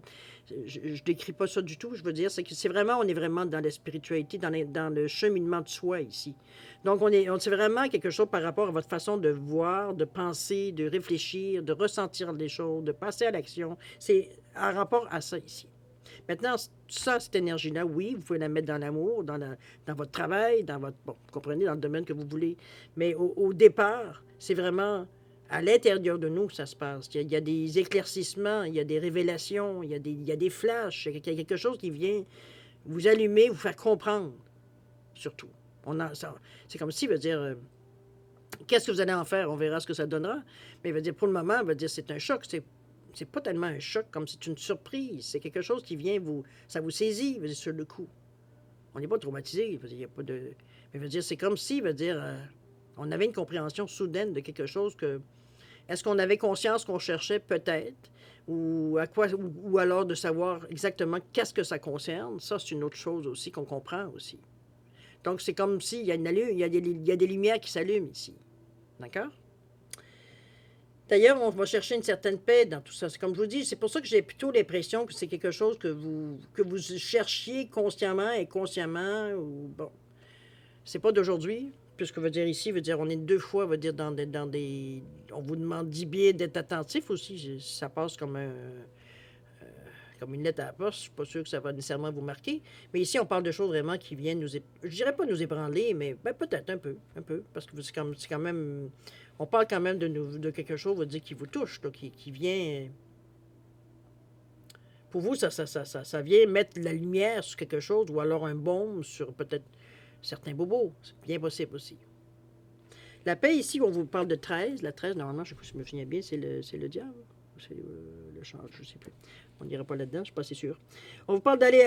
je ne décris pas ça du tout. Je veux dire, c'est que c'est vraiment, on est vraiment dans la spiritualité, dans le cheminement de soi ici. Donc, c'est vraiment quelque chose par rapport à votre façon de voir, de penser, de réfléchir, de ressentir les choses, de passer à l'action. C'est en rapport à ça ici. Maintenant, ça, cette énergie-là, oui, vous pouvez la mettre dans l'amour, dans votre travail, dans votre... Bon, vous comprenez, dans le domaine que vous voulez. Mais au départ, c'est vraiment à l'intérieur de nous que ça se passe. Il y a des éclaircissements, il y a des révélations, il y a des flashs, il y a quelque chose qui vient vous allumer, vous faire comprendre, surtout. C'est comme si, veut dire, qu'est-ce que vous allez en faire? On verra ce que ça donnera. Mais veut dire, pour le moment, veut dire, c'est un choc. C'est pas tellement un choc comme c'est une surprise. C'est quelque chose qui vient ça vous saisit, veut dire, sur le coup. On n'est pas traumatisé, veut dire, il y a pas de... Mais veut dire, c'est comme si, veut dire, on avait une compréhension soudaine de quelque chose que... Est-ce qu'on avait conscience qu'on cherchait? Peut-être. Ou à quoi, ou alors de savoir exactement qu'est-ce que ça concerne. Ça, c'est une autre chose aussi qu'on comprend aussi. Donc, c'est comme s'il y a une allure, il y a des lumières qui s'allument ici. D'accord? D'ailleurs, on va chercher une certaine paix dans tout ça. C'est comme je vous dis, c'est pour ça que j'ai plutôt l'impression que c'est quelque chose que vous cherchiez consciemment et consciemment. Ou, bon, c'est pas d'aujourd'hui, puisque veut dire ici, veut dire on est deux fois, veut dire dans des on vous demande 10 billets d'être attentif aussi. Ça passe comme une lettre à la poste. Je suis pas sûr que ça va nécessairement vous marquer. Mais ici, on parle de choses vraiment qui viennent je dirais pas nous ébranler, mais ben, peut-être un peu, parce que c'est quand même, on parle quand même de quelque chose, veut dire qui vous touche, là, qui vient. Pour vous, ça vient mettre la lumière sur quelque chose, ou alors un baume sur peut-être certains bobos. C'est bien possible aussi. La paix ici, on vous parle de 13. La 13, normalement, je ne sais pas si je me souviens bien, c'est le diable. C'est le change, je ne sais plus. On n'ira pas là-dedans, je ne suis pas assez sûr. On vous parle d'aller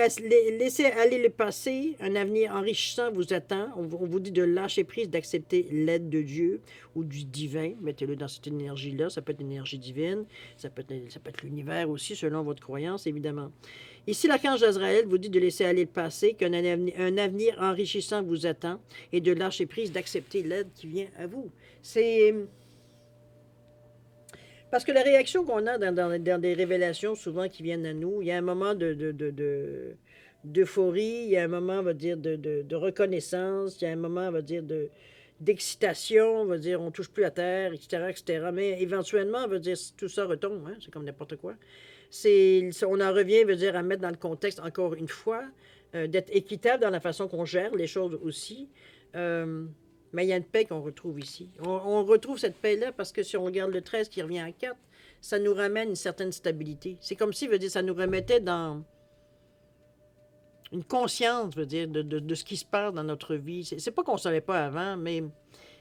laisser aller le passé. Un avenir enrichissant vous attend. On vous dit de lâcher prise, d'accepter l'aide de Dieu ou du divin. Mettez-le dans cette énergie-là. Ça peut être l'énergie divine. Ça peut être l'univers aussi, selon votre croyance, évidemment. Ici, l'archange Azraël vous dit de laisser aller le passé, qu'un avenir enrichissant vous attend et de lâcher prise, d'accepter l'aide qui vient à vous. C'est... Parce que la réaction qu'on a dans des révélations souvent qui viennent à nous, il y a un moment d'euphorie, il y a un moment, on va dire, de reconnaissance, il y a un on va dire, d'excitation, on va dire, on touche plus à terre, etc., etc. Mais éventuellement, on va dire, tout ça retombe, hein, c'est comme n'importe quoi. On en revient, veut dire, à mettre dans le contexte, encore une fois, d'être équitable dans la façon qu'on gère les choses aussi. Mais il y a une paix qu'on retrouve ici. On retrouve cette paix-là parce que si on regarde le 13 qui revient à 4, ça nous ramène une certaine stabilité. C'est comme si, veut dire, ça nous remettait dans une conscience, veut dire, de ce qui se passe dans notre vie. C'est pas qu'on ne savait pas avant, mais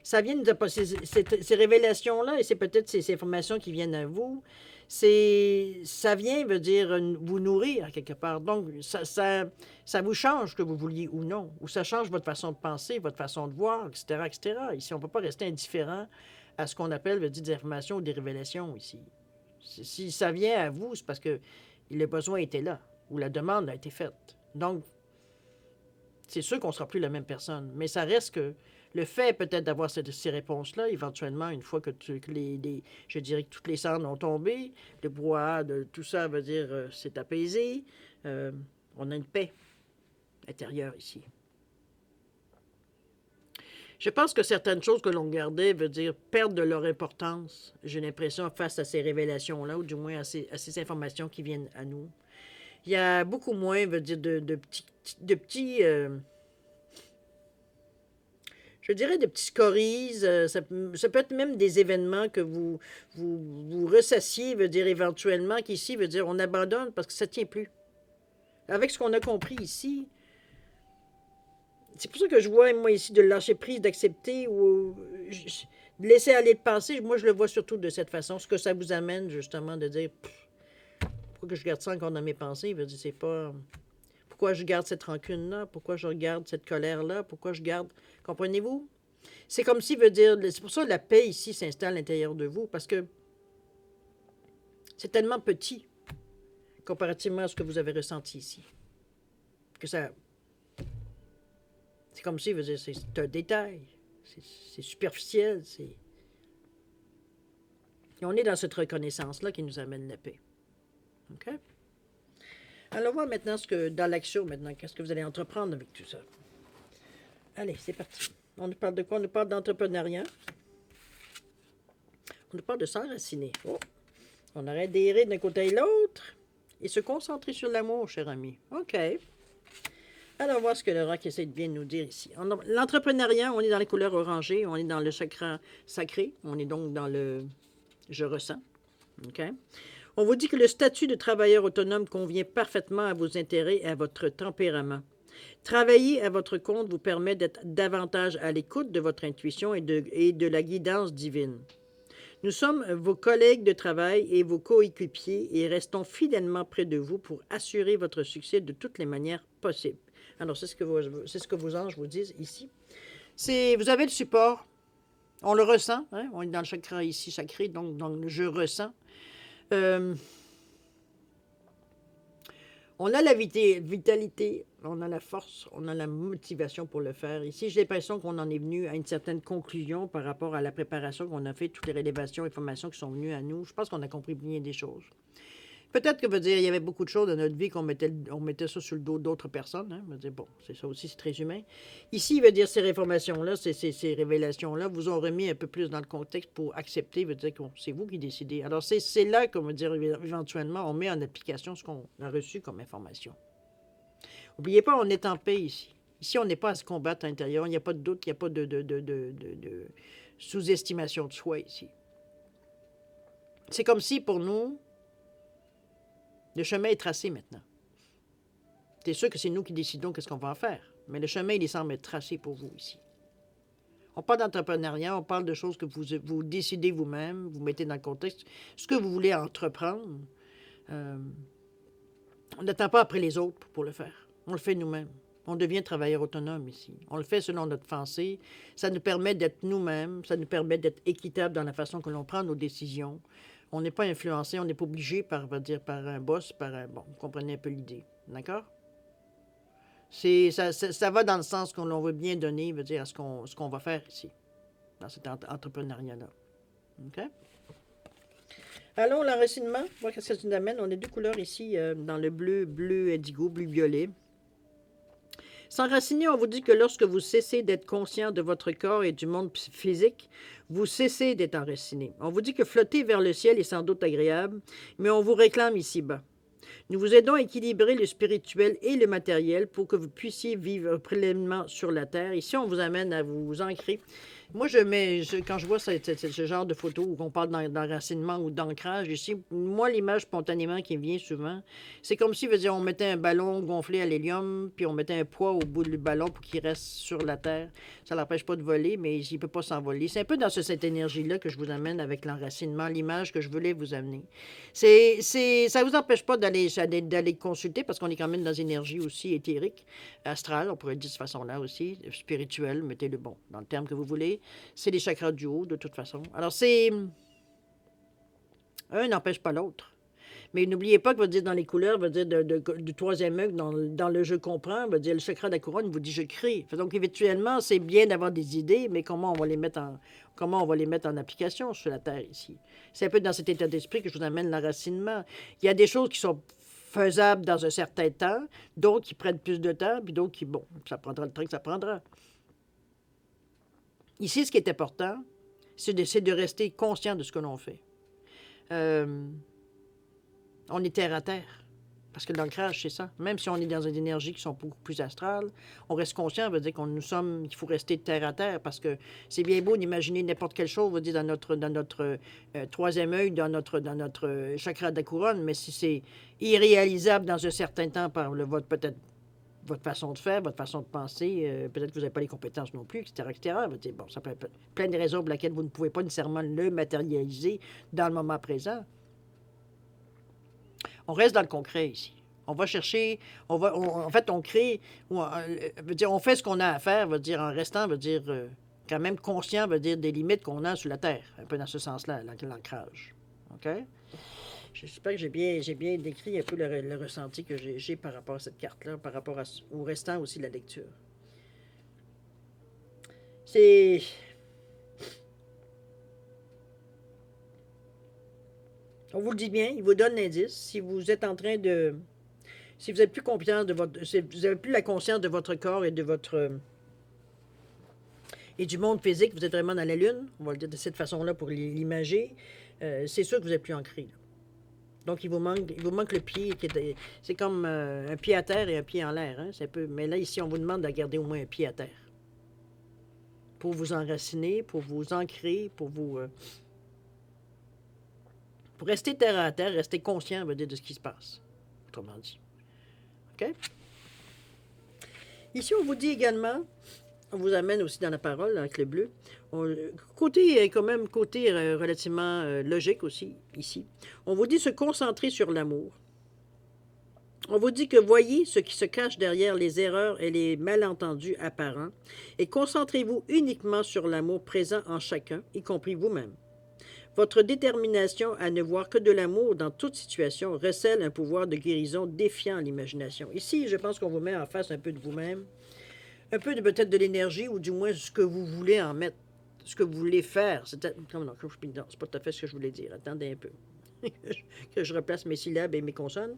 ça vient de ces révélations-là, et c'est peut-être ces informations qui viennent à vous. Ça vient, veut dire, vous nourrir quelque part. Donc, ça vous change, que vous vouliez ou non. Ou ça change votre façon de penser, votre façon de voir, etc., etc. Ici, on ne peut pas rester indifférent à ce qu'on appelle, veut dire, des informations ou des révélations ici. Si ça vient à vous, c'est parce que le besoin était là, ou la demande a été faite. Donc, c'est sûr qu'on ne sera plus la même personne. Mais ça reste que le fait peut-être d'avoir ces réponses-là, éventuellement, une fois que je dirais que toutes les cendres ont tombé, le brouhaha de tout ça veut dire c'est apaisé, on a une paix intérieure ici. Je pense que certaines choses que l'on gardait, veut dire, perdent de leur importance, j'ai l'impression, face à ces révélations-là, ou du moins à ces informations qui viennent à nous. Il y a beaucoup moins, veut dire, de petits je dirais, de petits scories. Ça peut être même des événements que vous ressassiez, veut dire éventuellement, qu'ici, veut dire on abandonne parce que ça ne tient plus. Avec ce qu'on a compris ici, c'est pour ça que je vois, moi, ici, de lâcher prise, d'accepter ou de laisser aller le passé. Moi, je le vois surtout de cette façon. Ce que ça vous amène, justement, de dire pourquoi que je garde ça encore dans mes pensées, veut dire, c'est pas. Pourquoi je garde cette rancune-là? Pourquoi je garde cette colère-là? Pourquoi je garde... Comprenez-vous? C'est comme si, veut dire, c'est pour ça que la paix ici s'installe à l'intérieur de vous, parce que c'est tellement petit comparativement à ce que vous avez ressenti ici. Que ça. C'est comme si, veut dire, c'est un détail. C'est superficiel. Et on est dans cette reconnaissance-là qui nous amène la paix. OK? Alors, on va maintenant dans l'action, maintenant, qu'est-ce que vous allez entreprendre avec tout ça? Allez, c'est parti. On nous parle de quoi? On nous parle d'entrepreneuriat. On nous parle de s'enraciner. Oh. On arrête d'errer d'un côté et l'autre et se concentrer sur l'amour, cher ami. OK. Alors, on va voir ce que le roc essaie de bien nous dire ici. L'entrepreneuriat, on est dans les couleurs orangées, on est dans le chakra sacré, on est donc dans le « je ressens ». OK? On vous dit que le statut de travailleur autonome convient parfaitement à vos intérêts et à votre tempérament. Travailler à votre compte vous permet d'être davantage à l'écoute de votre intuition et de la guidance divine. Nous sommes vos collègues de travail et vos coéquipiers et restons fidèlement près de vous pour assurer votre succès de toutes les manières possibles. Alors, c'est ce que vos anges vous disent ici. Vous avez le support. On le ressent. Hein? On est dans le chakra ici sacré, donc je ressens. On a la vitalité, on a la force, on a la motivation pour le faire. Ici, j'ai l'impression qu'on en est venu à une certaine conclusion par rapport à la préparation qu'on a fait, toutes les révélations, informations qui sont venues à nous. Je pense qu'on a compris bien des choses. Peut-être que veut dire il y avait beaucoup de choses dans notre vie qu'on mettait ça sur le dos d'autres personnes. Hein? Veut dire, bon, c'est ça aussi, c'est très humain. Ici, veut dire ces réformations-là, ces révélations-là, vous ont remis un peu plus dans le contexte pour accepter, veut dire que c'est vous qui décidez. Alors, c'est là qu'on veut dire éventuellement, on met en application ce qu'on a reçu comme information. N'oubliez pas, on est en paix ici. Ici, on n'est pas à se combattre à l'intérieur. Il n'y a pas de doute, il n'y a pas de sous-estimation de soi ici. C'est comme si, pour nous, le chemin est tracé maintenant. C'est sûr que c'est nous qui décidons qu'est-ce qu'on va en faire. Mais le chemin, il semble être tracé pour vous ici. On parle d'entrepreneuriat, on parle de choses que vous décidez vous-même, vous mettez dans le contexte, ce que vous voulez entreprendre. On n'attend pas après les autres pour le faire. On le fait nous-mêmes. On devient travailleur autonome ici. On le fait selon notre pensée. Ça nous permet d'être nous-mêmes. Ça nous permet d'être équitable dans la façon que l'on prend nos décisions. On n'est pas influencé, on n'est pas obligé par un boss, bon, vous comprenez un peu l'idée. D'accord? Ça va dans le sens qu'on l'on veut bien donner, veut dire, à ce qu'on va faire ici, dans cet entrepreneuriat-là. OK? Allons, l'enracinement, voir ce que ça nous amène. On a deux couleurs ici, dans le bleu indigo, bleu violet. S'enraciner, on vous dit que lorsque vous cessez d'être conscient de votre corps et du monde physique, vous cessez d'être enraciné. On vous dit que flotter vers le ciel est sans doute agréable, mais on vous réclame ici-bas. Nous vous aidons à équilibrer le spirituel et le matériel pour que vous puissiez vivre pleinement sur la terre. Ici, on vous amène à vous ancrer. Moi, quand je vois ce genre de photos où on parle d'enracinement ou d'ancrage, ici, moi, l'image spontanément qui me vient souvent, c'est comme si, on mettait un ballon gonflé à l'hélium, puis on mettait un poids au bout du ballon pour qu'il reste sur la terre. Ça ne l'empêche pas de voler, mais il ne peut pas s'envoler. C'est un peu dans cette énergie-là que je vous amène avec l'enracinement, l'image que je voulais vous amener. Ça ne vous empêche pas d'aller consulter, parce qu'on est quand même dans une énergie aussi éthérique, astrale, on pourrait dire de cette façon-là aussi, spirituelle, mettez-le bon, dans le terme que vous voulez. C'est les chakras du haut, de toute façon. Alors, un n'empêche pas l'autre. Mais n'oubliez pas que, dire dans les couleurs, dire du troisième œil, dans le « je comprends », dire le chakra de la couronne vous dit « je crée ». Donc, éventuellement, c'est bien d'avoir des idées, mais comment on va les mettre en application sur la Terre ici? C'est un peu dans cet état d'esprit que je vous amène l'enracinement. Il y a des choses qui sont faisables dans un certain temps, d'autres qui prennent plus de temps, puis d'autres qui, bon, ça prendra le temps que ça prendra. Ici, ce qui est important, c'est de rester conscient de ce que l'on fait. On est terre à terre. Parce que l'ancrage, c'est ça. Même si on est dans des énergies qui sont beaucoup plus astrales, on reste conscient, ça veut dire qu'il faut rester terre à terre, parce que c'est bien beau d'imaginer n'importe quelle chose, on va dire, dans notre troisième œil, dans notre chakra de la couronne, mais si c'est irréalisable dans un certain temps par peut-être votre façon de faire, votre façon de penser, peut-être que vous n'avez pas les compétences non plus, etc., etc. Bon, ça peut être plein de raisons pour lesquelles vous ne pouvez pas nécessairement le matérialiser dans le moment présent. On reste dans le concret ici. On va chercher, en fait, on crée, on fait ce qu'on a à faire, en restant, quand même conscient, veut dire, des limites qu'on a sur la Terre. Un peu dans ce sens-là, l'ancrage. OK? J'espère que j'ai bien décrit un peu le ressenti que j'ai par rapport à cette carte-là, par rapport au restant aussi de la lecture. C'est... On vous le dit bien, il vous donne l'indice. Si vous êtes en train de... Si vous n'êtes plus confiant de votre... Si vous n'avez plus la conscience de votre corps et de votre... Et du monde physique, vous êtes vraiment dans la Lune, on va le dire de cette façon-là pour l'imager, c'est sûr que vous n'êtes plus ancré. Là. Donc, il vous manque le pied. C'est comme un pied à terre et un pied en l'air. Hein? Mais là, ici, on vous demande de garder au moins un pied à terre. Pour vous enraciner, pour vous ancrer, pour vous... pour rester terre à terre, rester conscient, veut dire, de ce qui se passe. Autrement dit. OK? Ici, on vous dit également... On vous amène aussi dans la parole avec le bleu. Côté relativement logique aussi, ici. On vous dit se concentrer sur l'amour. On vous dit que voyez ce qui se cache derrière les erreurs et les malentendus apparents et concentrez-vous uniquement sur l'amour présent en chacun, y compris vous-même. Votre détermination à ne voir que de l'amour dans toute situation recèle un pouvoir de guérison défiant l'imagination. Ici, je pense qu'on vous met en face un peu de vous-même. Un peu peut-être de l'énergie, ou du moins ce que vous voulez en mettre, ce que vous voulez faire. Non, c'est pas tout à fait ce que je voulais dire. Attendez un peu. Que je replace mes syllabes et mes consonnes.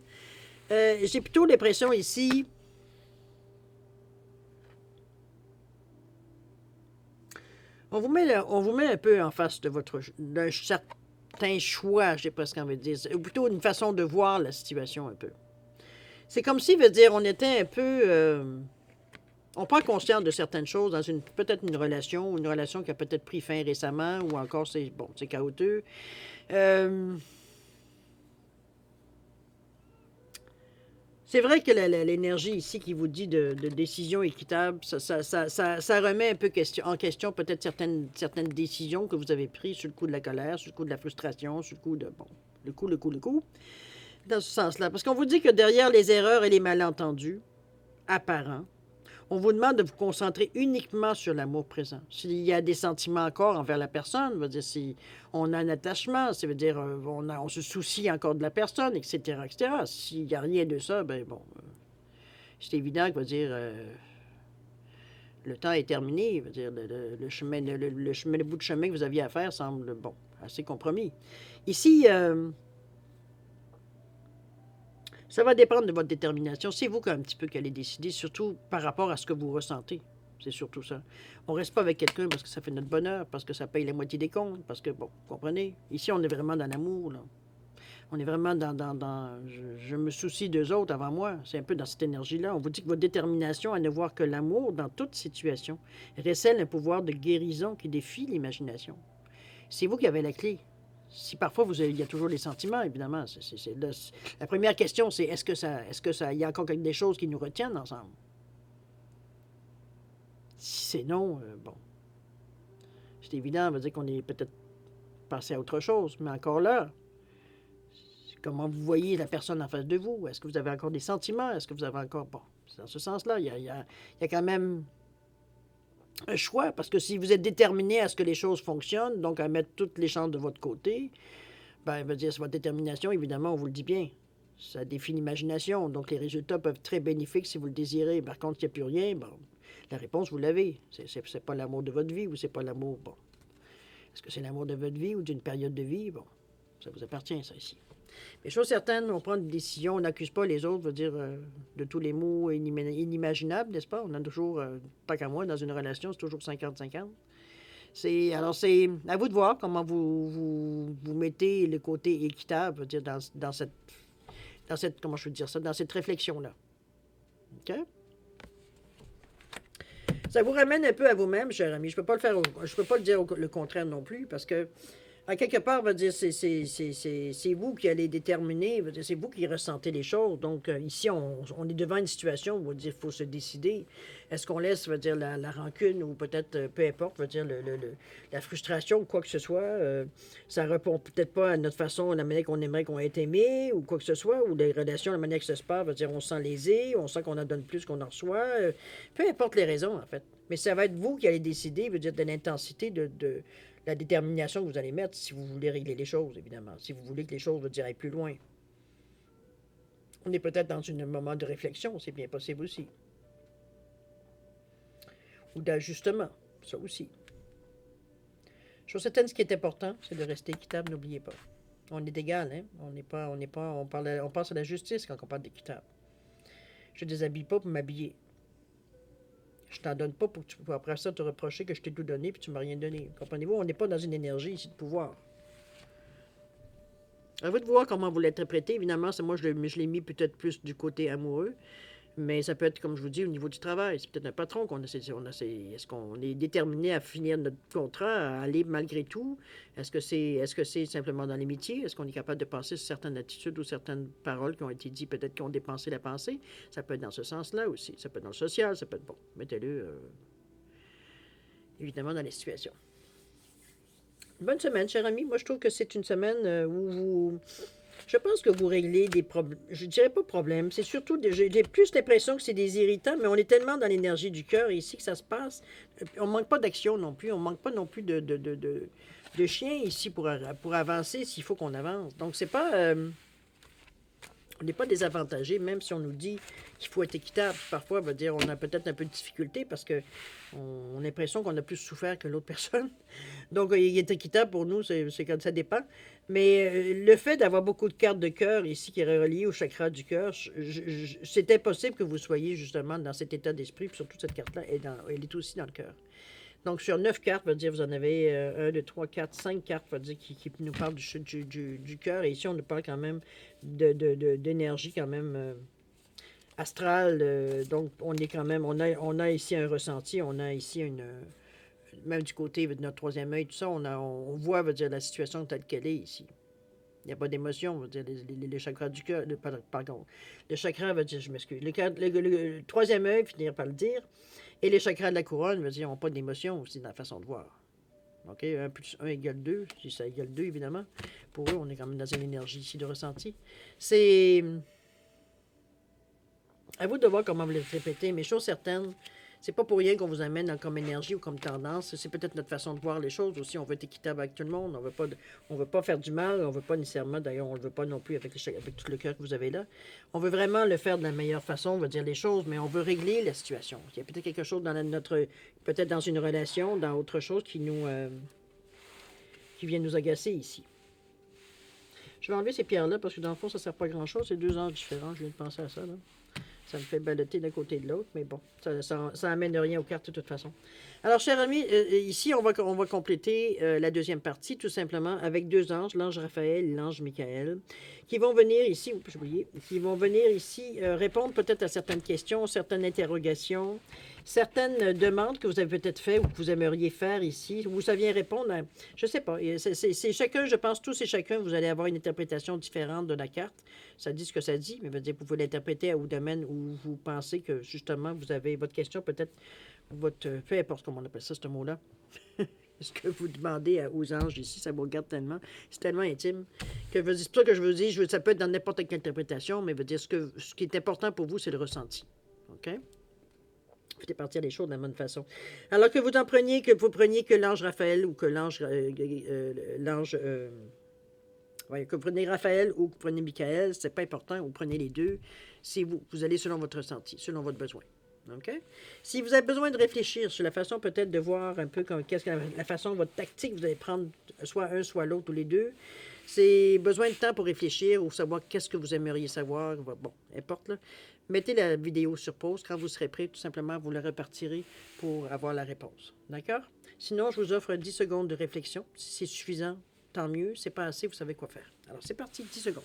J'ai plutôt l'impression ici... On vous met un peu en face d'un certain choix, j'ai presque envie de dire. Ou plutôt une façon de voir la situation un peu. C'est comme si, veut dire, on était un peu... on prend conscience de certaines choses dans peut-être une relation qui a peut-être pris fin récemment, ou encore c'est chaotique. C'est vrai que l'énergie ici qui vous dit de décision équitable, ça remet un peu en question peut-être certaines décisions que vous avez prises sur le coup de la colère, sur le coup de la frustration, sur le coup de... Bon, le coup, dans ce sens-là. Parce qu'on vous dit que derrière les erreurs et les malentendus apparents, on vous demande de vous concentrer uniquement sur l'amour présent. S'il y a des sentiments encore envers la personne, veut dire si on a un attachement, ça veut dire on se soucie encore de la personne, etc., etc. S'il n'y a rien de ça, ben bon, c'est évident que veut dire le temps est terminé. Veut dire le bout de chemin que vous aviez à faire semble bon assez compromis. Ici. Ça va dépendre de votre détermination. C'est vous un petit peu qui allez décider, surtout par rapport à ce que vous ressentez. C'est surtout ça. On ne reste pas avec quelqu'un parce que ça fait notre bonheur, parce que ça paye la moitié des comptes, parce que, bon, vous comprenez? Ici, on est vraiment dans l'amour, là. On est vraiment je me soucie d'eux autres avant moi. C'est un peu dans cette énergie-là. On vous dit que votre détermination à ne voir que l'amour dans toute situation recèle un pouvoir de guérison qui défie l'imagination. C'est vous qui avez la clé. Si parfois il y a toujours des sentiments, évidemment. La première question, c'est est-ce que il y a encore des choses qui nous retiennent ensemble? Si c'est non, bon. C'est évident, on va dire qu'on est peut-être passé à autre chose. Mais encore là, comment vous voyez la personne en face de vous? Est-ce que vous avez encore des sentiments? Est-ce que vous avez encore... Bon, c'est dans ce sens-là, il y a quand même un choix, parce que si vous êtes déterminé à ce que les choses fonctionnent, donc à mettre toutes les chances de votre côté, ben, veut dire, c'est votre détermination, évidemment, on vous le dit bien. Ça défie l'imagination, donc les résultats peuvent être très bénéfiques si vous le désirez. Par contre, s'il n'y a plus rien, bon, la réponse, vous l'avez. C'est pas l'amour de votre vie ou c'est pas l'amour, bon. Est-ce que c'est l'amour de votre vie ou d'une période de vie? Bon, ça vous appartient, ça, ici. Mais chose certaine, on prend une décision, on n'accuse pas les autres, veut dire, de tous les mots inimaginables, n'est-ce pas? On a toujours, tant qu'à moi, dans une relation, c'est toujours 50-50. Alors, c'est à vous de voir comment vous mettez le côté équitable, veut dire, dans cette, comment je veux dire ça, dans cette réflexion-là. OK? Ça vous ramène un peu à vous-même, cher ami. Je peux pas le dire le contraire non plus, parce que À quelque part, va dire, c'est vous qui allez déterminer, va dire, c'est vous qui ressentez les choses. Donc, ici, on est devant une situation où, va dire, il faut se décider. Est-ce qu'on laisse, va dire, la rancune ou peut-être, peu importe, va dire, la frustration ou quoi que ce soit, ça répond peut-être pas à notre façon, la manière qu'on aimerait qu'on ait aimé ou quoi que ce soit, ou les relations, la manière que ça se passe, va dire, on se sent lésé, on sent qu'on en donne plus qu'on en reçoit, peu importe les raisons, en fait. Mais ça va être vous qui allez décider, veut dire, de l'intensité de la détermination que vous allez mettre si vous voulez régler les choses, évidemment. Si vous voulez que les choses, veut dire, aillent plus loin. On est peut-être dans un moment de réflexion, c'est bien possible aussi. Ou d'ajustement, ça aussi. Chose certaine, ce qui est important, c'est de rester équitable, n'oubliez pas. On est égal, hein? On pense à la justice quand on parle d'équitable. Je ne déshabille pas pour m'habiller. Je t'en donne pas pour que tu pour après ça te reprocher que je t'ai tout donné puis tu m'as rien donné. Comprenez-vous? On n'est pas dans une énergie ici de pouvoir. À vous de voir comment vous l'interprétez. Évidemment, c'est moi, je l'ai mis peut-être plus du côté amoureux. Mais ça peut être, comme je vous dis, au niveau du travail. C'est peut-être un patron qu'on a. Est-ce qu'on est déterminé à finir notre contrat, à aller malgré tout? Est-ce que c'est simplement dans les métiers? Est-ce qu'on est capable de passer sur certaines attitudes ou certaines paroles qui ont été dites, peut-être qui ont dépensé la pensée? Ça peut être dans ce sens-là aussi. Ça peut être dans le social, ça peut être bon. Mettez-le évidemment dans les situations. Bonne semaine, cher ami. Moi, je trouve que c'est une semaine où vous. Je pense que vous réglez des problèmes. Je dirais pas problèmes. C'est surtout. J'ai plus l'impression que c'est des irritants, mais on est tellement dans l'énergie du cœur ici que ça se passe. On manque pas d'action non plus. On manque pas non plus de chien ici pour avancer s'il faut qu'on avance. Donc, c'est pas. On n'est pas désavantagé, même si on nous dit qu'il faut être équitable. Parfois, on va dire on a peut-être un peu de difficulté parce que on a l'impression qu'on a plus souffert que l'autre personne. Donc, il est équitable pour nous, c'est comme ça dépend. Mais le fait d'avoir beaucoup de cartes de cœur ici qui est reliées au chakra du cœur, c'est impossible que vous soyez justement dans cet état d'esprit. Puis surtout, cette carte-là, elle est aussi dans le cœur. Donc, sur 9 cartes, va dire, vous en avez 1, 2, 3, 4, 5 cartes, va dire, qui nous parlent du cœur. Et ici, on nous parle quand même d'énergie quand même astrale. Donc, on est quand même, on a ici un ressenti, on a ici même du côté de notre troisième œil, tout ça, on voit, va dire, la situation telle qu'elle est ici. Il n'y a pas d'émotion, on va dire, les chakras du cœur, pardon, le chakra, va dire, je m'excuse, le troisième œil, finir par le dire, et les chakras de la couronne, va dire, n'ont pas d'émotion aussi dans la façon de voir. OK? 1 plus 1 égale 2, si ça égale 2, évidemment. Pour eux, on est quand même dans une énergie ici de ressenti. C'est à vous de voir comment vous les répétez, mais chose certaine, c'est pas pour rien qu'on vous amène comme énergie ou comme tendance. C'est peut-être notre façon de voir les choses aussi. On veut être équitable avec tout le monde. On veut pas faire du mal. On veut pas nécessairement, d'ailleurs, on le veut pas non plus avec tout le cœur que vous avez là. On veut vraiment le faire de la meilleure façon, on veut dire les choses, mais on veut régler la situation. Il y a peut-être quelque chose dans peut-être dans une relation, dans autre chose qui vient nous agacer ici. Je vais enlever ces pierres-là parce que dans le fond, ça ne sert pas à grand-chose. C'est 2 heures différents. Je viens de penser à ça, là. Ça me fait baloter d'un côté de l'autre, mais bon, ça amène rien aux cartes de toute façon. Alors, chers amis, ici, on va compléter la deuxième partie, tout simplement, avec 2 anges, l'ange Raphaël et l'ange Michael, qui vont venir ici, oups, j'ai oublié, qui vont venir ici répondre peut-être à certaines questions, certaines interrogations, certaines demandes que vous avez peut-être faites ou que vous aimeriez faire ici, où ça vient répondre à, je sais pas, c'est chacun, je pense, tous et chacun, vous allez avoir une interprétation différente de la carte. Ça dit ce que ça dit, mais veut dire, vous pouvez l'interpréter au domaine où vous pensez que, justement, vous avez votre question, peut-être, peu importe comment on appelle ça, ce mot-là. Ce que vous demandez aux anges ici, ça vous regarde tellement, c'est tellement intime, que c'est pour ça que je vous dis, ça peut être dans n'importe quelle interprétation, mais veut dire, ce qui est important pour vous, c'est le ressenti. OK? Faites partir les choses de la bonne façon. Alors que vous preniez que l'ange Raphaël ou que que vous prenez Raphaël ou que vous prenez Michael, c'est pas important, vous prenez les deux. Si vous allez selon votre ressenti, selon votre besoin. OK? Si vous avez besoin de réfléchir sur la façon peut-être de voir un peu qu'est-ce que la façon, votre tactique, vous allez prendre soit un, soit l'autre ou les deux, c'est besoin de temps pour réfléchir ou savoir qu'est-ce que vous aimeriez savoir. Bon, importe là. Mettez la vidéo sur pause. Quand vous serez prêt, tout simplement, vous la repartirez pour avoir la réponse. D'accord? Sinon, je vous offre 10 secondes de réflexion. Si c'est suffisant, tant mieux. C'est pas assez, vous savez quoi faire. Alors, c'est parti, 10 secondes.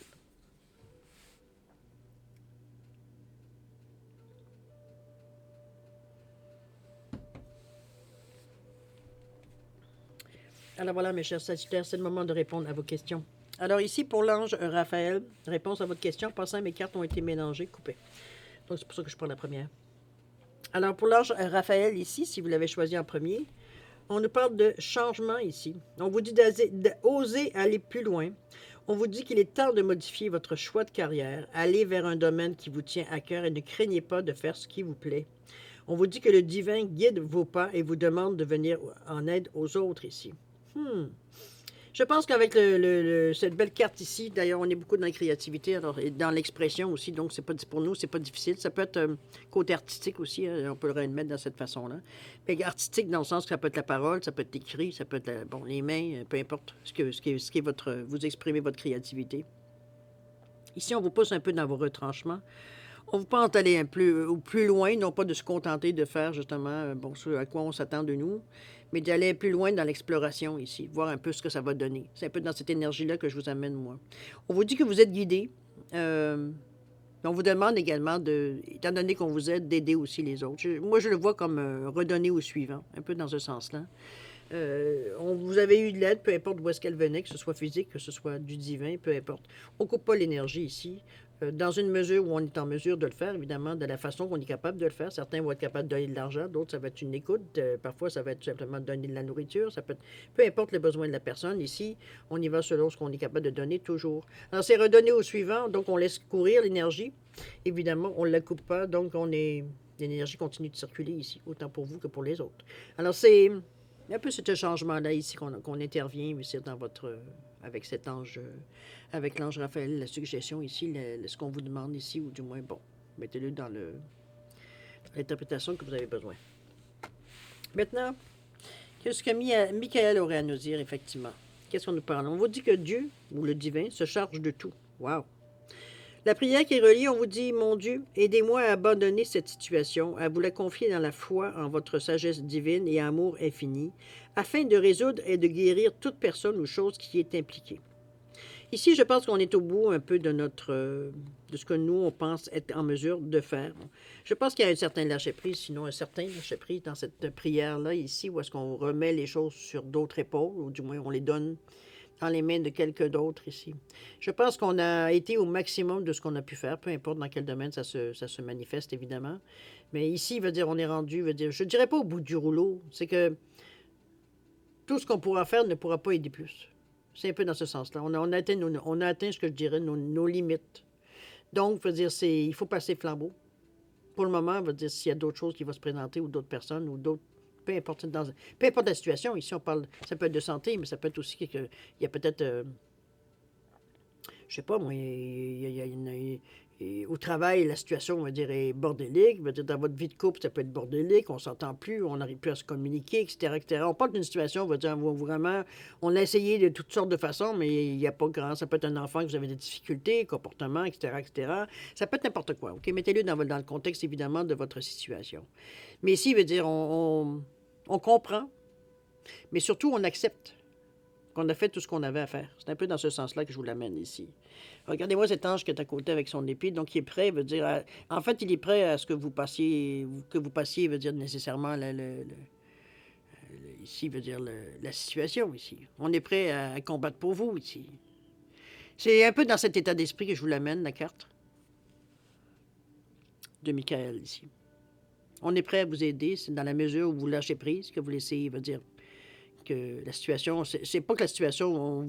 Alors voilà, mes chers Sagittaires, c'est le moment de répondre à vos questions. Alors ici, pour l'ange Raphaël, réponse à votre question, passant, mes cartes ont été mélangées, coupées. Donc c'est pour ça que je prends la première. Alors pour l'ange Raphaël ici, si vous l'avez choisi en premier, on nous parle de changement ici. On vous dit d'oser aller plus loin. On vous dit qu'il est temps de modifier votre choix de carrière, aller vers un domaine qui vous tient à cœur et ne craignez pas de faire ce qui vous plaît. On vous dit que le divin guide vos pas et vous demande de venir en aide aux autres ici. Je pense qu'avec cette belle carte ici, d'ailleurs, on est beaucoup dans la créativité alors, et dans l'expression aussi, donc c'est pas pour nous, c'est pas difficile. Ça peut être côté artistique aussi, hein, on peut le remettre de cette façon-là. Mais artistique dans le sens que ça peut être la parole, ça peut être l'écrit, ça peut être bon, les mains, peu importe ce qui est votre, vous exprimez votre créativité. Ici, on vous pousse un peu dans vos retranchements. On vous pense d'aller un peu plus loin, non pas de se contenter de faire justement bon, ce à quoi on s'attend de nous, mais d'aller plus loin dans l'exploration ici, voir un peu ce que ça va donner. C'est un peu dans cette énergie-là que je vous amène, moi. On vous dit que vous êtes guidé. On vous demande également, étant donné qu'on vous aide, d'aider aussi les autres. Moi, je le vois comme redonner au suivant, un peu dans ce sens-là. Vous avez eu de l'aide, peu importe d'où est-ce qu'elle venait, que ce soit physique, que ce soit du divin, peu importe. On ne coupe pas l'énergie ici. Dans une mesure où on est en mesure de le faire, évidemment, de la façon qu'on est capable de le faire. Certains vont être capables de donner de l'argent, d'autres, ça va être une écoute. Parfois, ça va être simplement donner de la nourriture. Ça peut être, peu importe les besoins de la personne. Ici, on y va selon ce qu'on est capable de donner toujours. Alors, c'est redonner au suivant, donc on laisse courir l'énergie. Évidemment, on ne la coupe pas, donc l'énergie continue de circuler ici, autant pour vous que pour les autres. Alors, c'est un peu ce changement-là ici qu'on intervient ici dans votre, avec cet ange, avec l'ange Raphaël, la suggestion ici, ce qu'on vous demande ici, ou du moins, bon, mettez-le dans l'interprétation que vous avez besoin. Maintenant, qu'est-ce que Michael aurait à nous dire, effectivement? Qu'est-ce qu'on nous parle? On vous dit que Dieu, ou le divin, se charge de tout. Wow! La prière qui est reliée, on vous dit, mon Dieu, aidez-moi à abandonner cette situation, à vous la confier dans la foi en votre sagesse divine et amour infini, afin de résoudre et de guérir toute personne ou chose qui est impliquée. Ici, je pense qu'on est au bout un peu de de ce que nous, on pense être en mesure de faire. Je pense qu'il y a un certain lâcher-prise, sinon un certain lâcher-prise dans cette prière-là, ici, où est-ce qu'on remet les choses sur d'autres épaules, ou du moins on les donne dans les mains de quelqu'un d'autre ici. Je pense qu'on a été au maximum de ce qu'on a pu faire, peu importe dans quel domaine ça se manifeste, évidemment. Mais ici, veut dire, on est rendu, veut dire, je ne dirais pas au bout du rouleau, c'est que tout ce qu'on pourra faire ne pourra pas aider plus. C'est un peu dans ce sens-là. On a atteint ce que je dirais, nos limites. Donc, veut dire, il faut passer flambeau. Pour le moment, veut dire, s'il y a d'autres choses qui vont se présenter ou d'autres personnes ou d'autres peu importe, peu importe la situation, ici on parle, ça peut être de santé, mais ça peut être aussi qu'il y a peut-être, je sais pas moi, au travail, la situation, on va dire, est bordélique. On va dire, dans votre vie de couple, ça peut être bordélique, on s'entend plus, on n'arrive plus à se communiquer, etc., etc. On parle d'une situation, on va dire, où vraiment, on a essayé de toutes sortes de façons, mais il n'y a pas grand... Ça peut être un enfant que vous avez des difficultés, comportement, etc., etc. Ça peut être n'importe quoi, OK? Mettez-le dans le contexte, évidemment, de votre situation. Mais ici, il veut dire, on comprend, mais surtout, on accepte qu'on a fait tout ce qu'on avait à faire. C'est un peu dans ce sens-là que je vous l'amène ici. Regardez-moi cet ange qui est à côté avec son épée, donc il est prêt, veut dire... en fait, il est prêt à ce que vous passiez, veut dire nécessairement, ici, veut dire la situation, ici. On est prêt à combattre pour vous, ici. C'est un peu dans cet état d'esprit que je vous l'amène, la carte de Michael, ici. On est prêt à vous aider, c'est dans la mesure où vous lâchez prise, que vous laissez, veut dire, que la situation, c'est pas que la situation,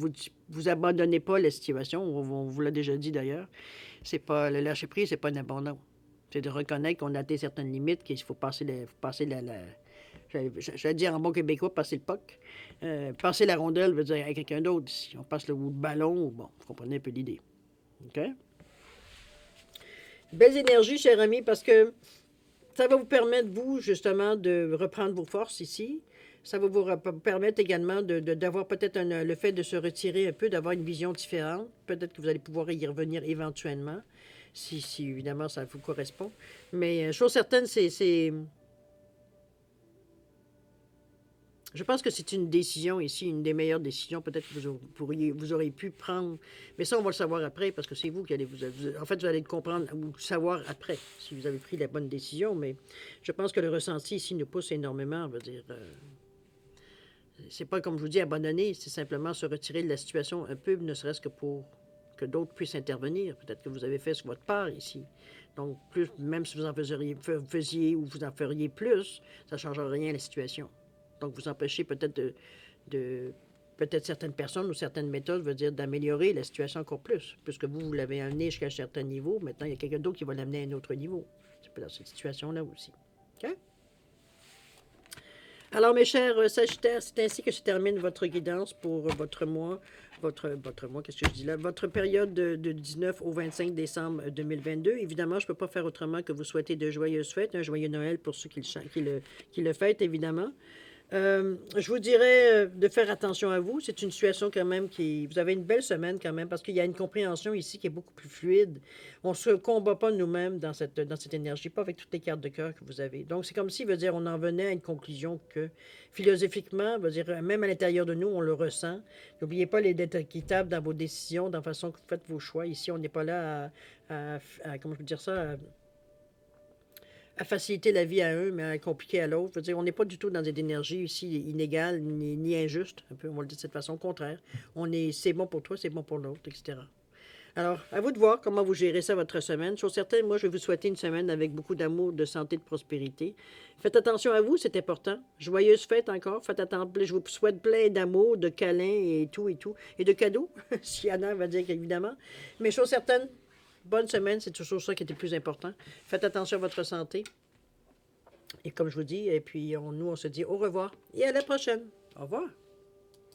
vous abandonnez pas la situation, on vous l'a déjà dit d'ailleurs, c'est pas, le lâcher prise, c'est pas un abandon. C'est de reconnaître qu'on a atteint certaines limites, qu'il faut passer j'allais dire en bon québécois, passer le puck. Passer la rondelle veut dire à quelqu'un d'autre. Si on passe le ballon, bon, vous comprenez un peu l'idée. OK? Belles énergies, cher ami, parce que ça va vous permettre, vous, justement, de reprendre vos forces ici. Ça va vous permettre également d'avoir peut-être le fait de se retirer un peu, d'avoir une vision différente. Peut-être que vous allez pouvoir y revenir éventuellement, si évidemment ça vous correspond. Mais chose certaine, je pense que c'est une décision ici, une des meilleures décisions peut-être que vous aurez pu prendre. Mais ça, on va le savoir après parce que c'est vous qui allez en fait, vous allez le comprendre ou savoir après si vous avez pris la bonne décision. Mais je pense que le ressenti ici nous pousse énormément, on va dire. C'est pas, comme je vous dis, abandonner, c'est simplement se retirer de la situation un peu, ne serait-ce que pour que d'autres puissent intervenir. Peut-être que vous avez fait sur votre part ici. Donc, plus, même si vous en faisiez ou vous en feriez plus, ça ne changera rien à la situation. Donc, vous empêchez peut-être de peut-être certaines personnes ou certaines méthodes, veut dire d'améliorer la situation encore plus. Puisque vous l'avez amené jusqu'à un certain niveau, maintenant, il y a quelqu'un d'autre qui va l'amener à un autre niveau. C'est dans cette situation-là aussi. OK? Alors, mes chers Sagittaires, c'est ainsi que se termine votre guidance pour votre mois, qu'est-ce que je dis là? Votre période de 19 au 25 décembre 2022. Évidemment, je ne peux pas faire autrement que vous souhaiter de joyeuses fêtes, un joyeux Noël pour ceux qui le fêtent, évidemment. Je vous dirais de faire attention à vous. C'est une situation quand même qui... Vous avez une belle semaine quand même parce qu'il y a une compréhension ici qui est beaucoup plus fluide. On ne se combat pas nous-mêmes dans cette énergie, pas avec toutes les cartes de cœur que vous avez. Donc, c'est comme si, veut dire, on en venait à une conclusion que, philosophiquement, veut dire, même à l'intérieur de nous, on le ressent. N'oubliez pas les d'être équitable dans vos décisions, dans la façon que vous faites vos choix. Ici, on n'est pas là comment je peux dire ça, à faciliter la vie à un, mais à compliquer à l'autre. Je veux dire, on n'est pas du tout dans des énergies ici inégales ni injustes. Un peu, on va le dire de cette façon. Au contraire, on est, c'est bon pour toi, c'est bon pour l'autre, etc. Alors, à vous de voir comment vous gérez ça votre semaine. Chose certaine, moi, je vais vous souhaiter une semaine avec beaucoup d'amour, de santé, de prospérité. Faites attention à vous, c'est important. Joyeuses fêtes encore. Faites attention. Je vous souhaite plein d'amour, de câlins et tout et tout. Et de cadeaux, s'il y en a, on va dire évidemment. Mais chose certaine, bonne semaine, c'est toujours ça qui est le plus important. Faites attention à votre santé. Et comme je vous dis, et puis nous, on se dit au revoir et à la prochaine. Au revoir.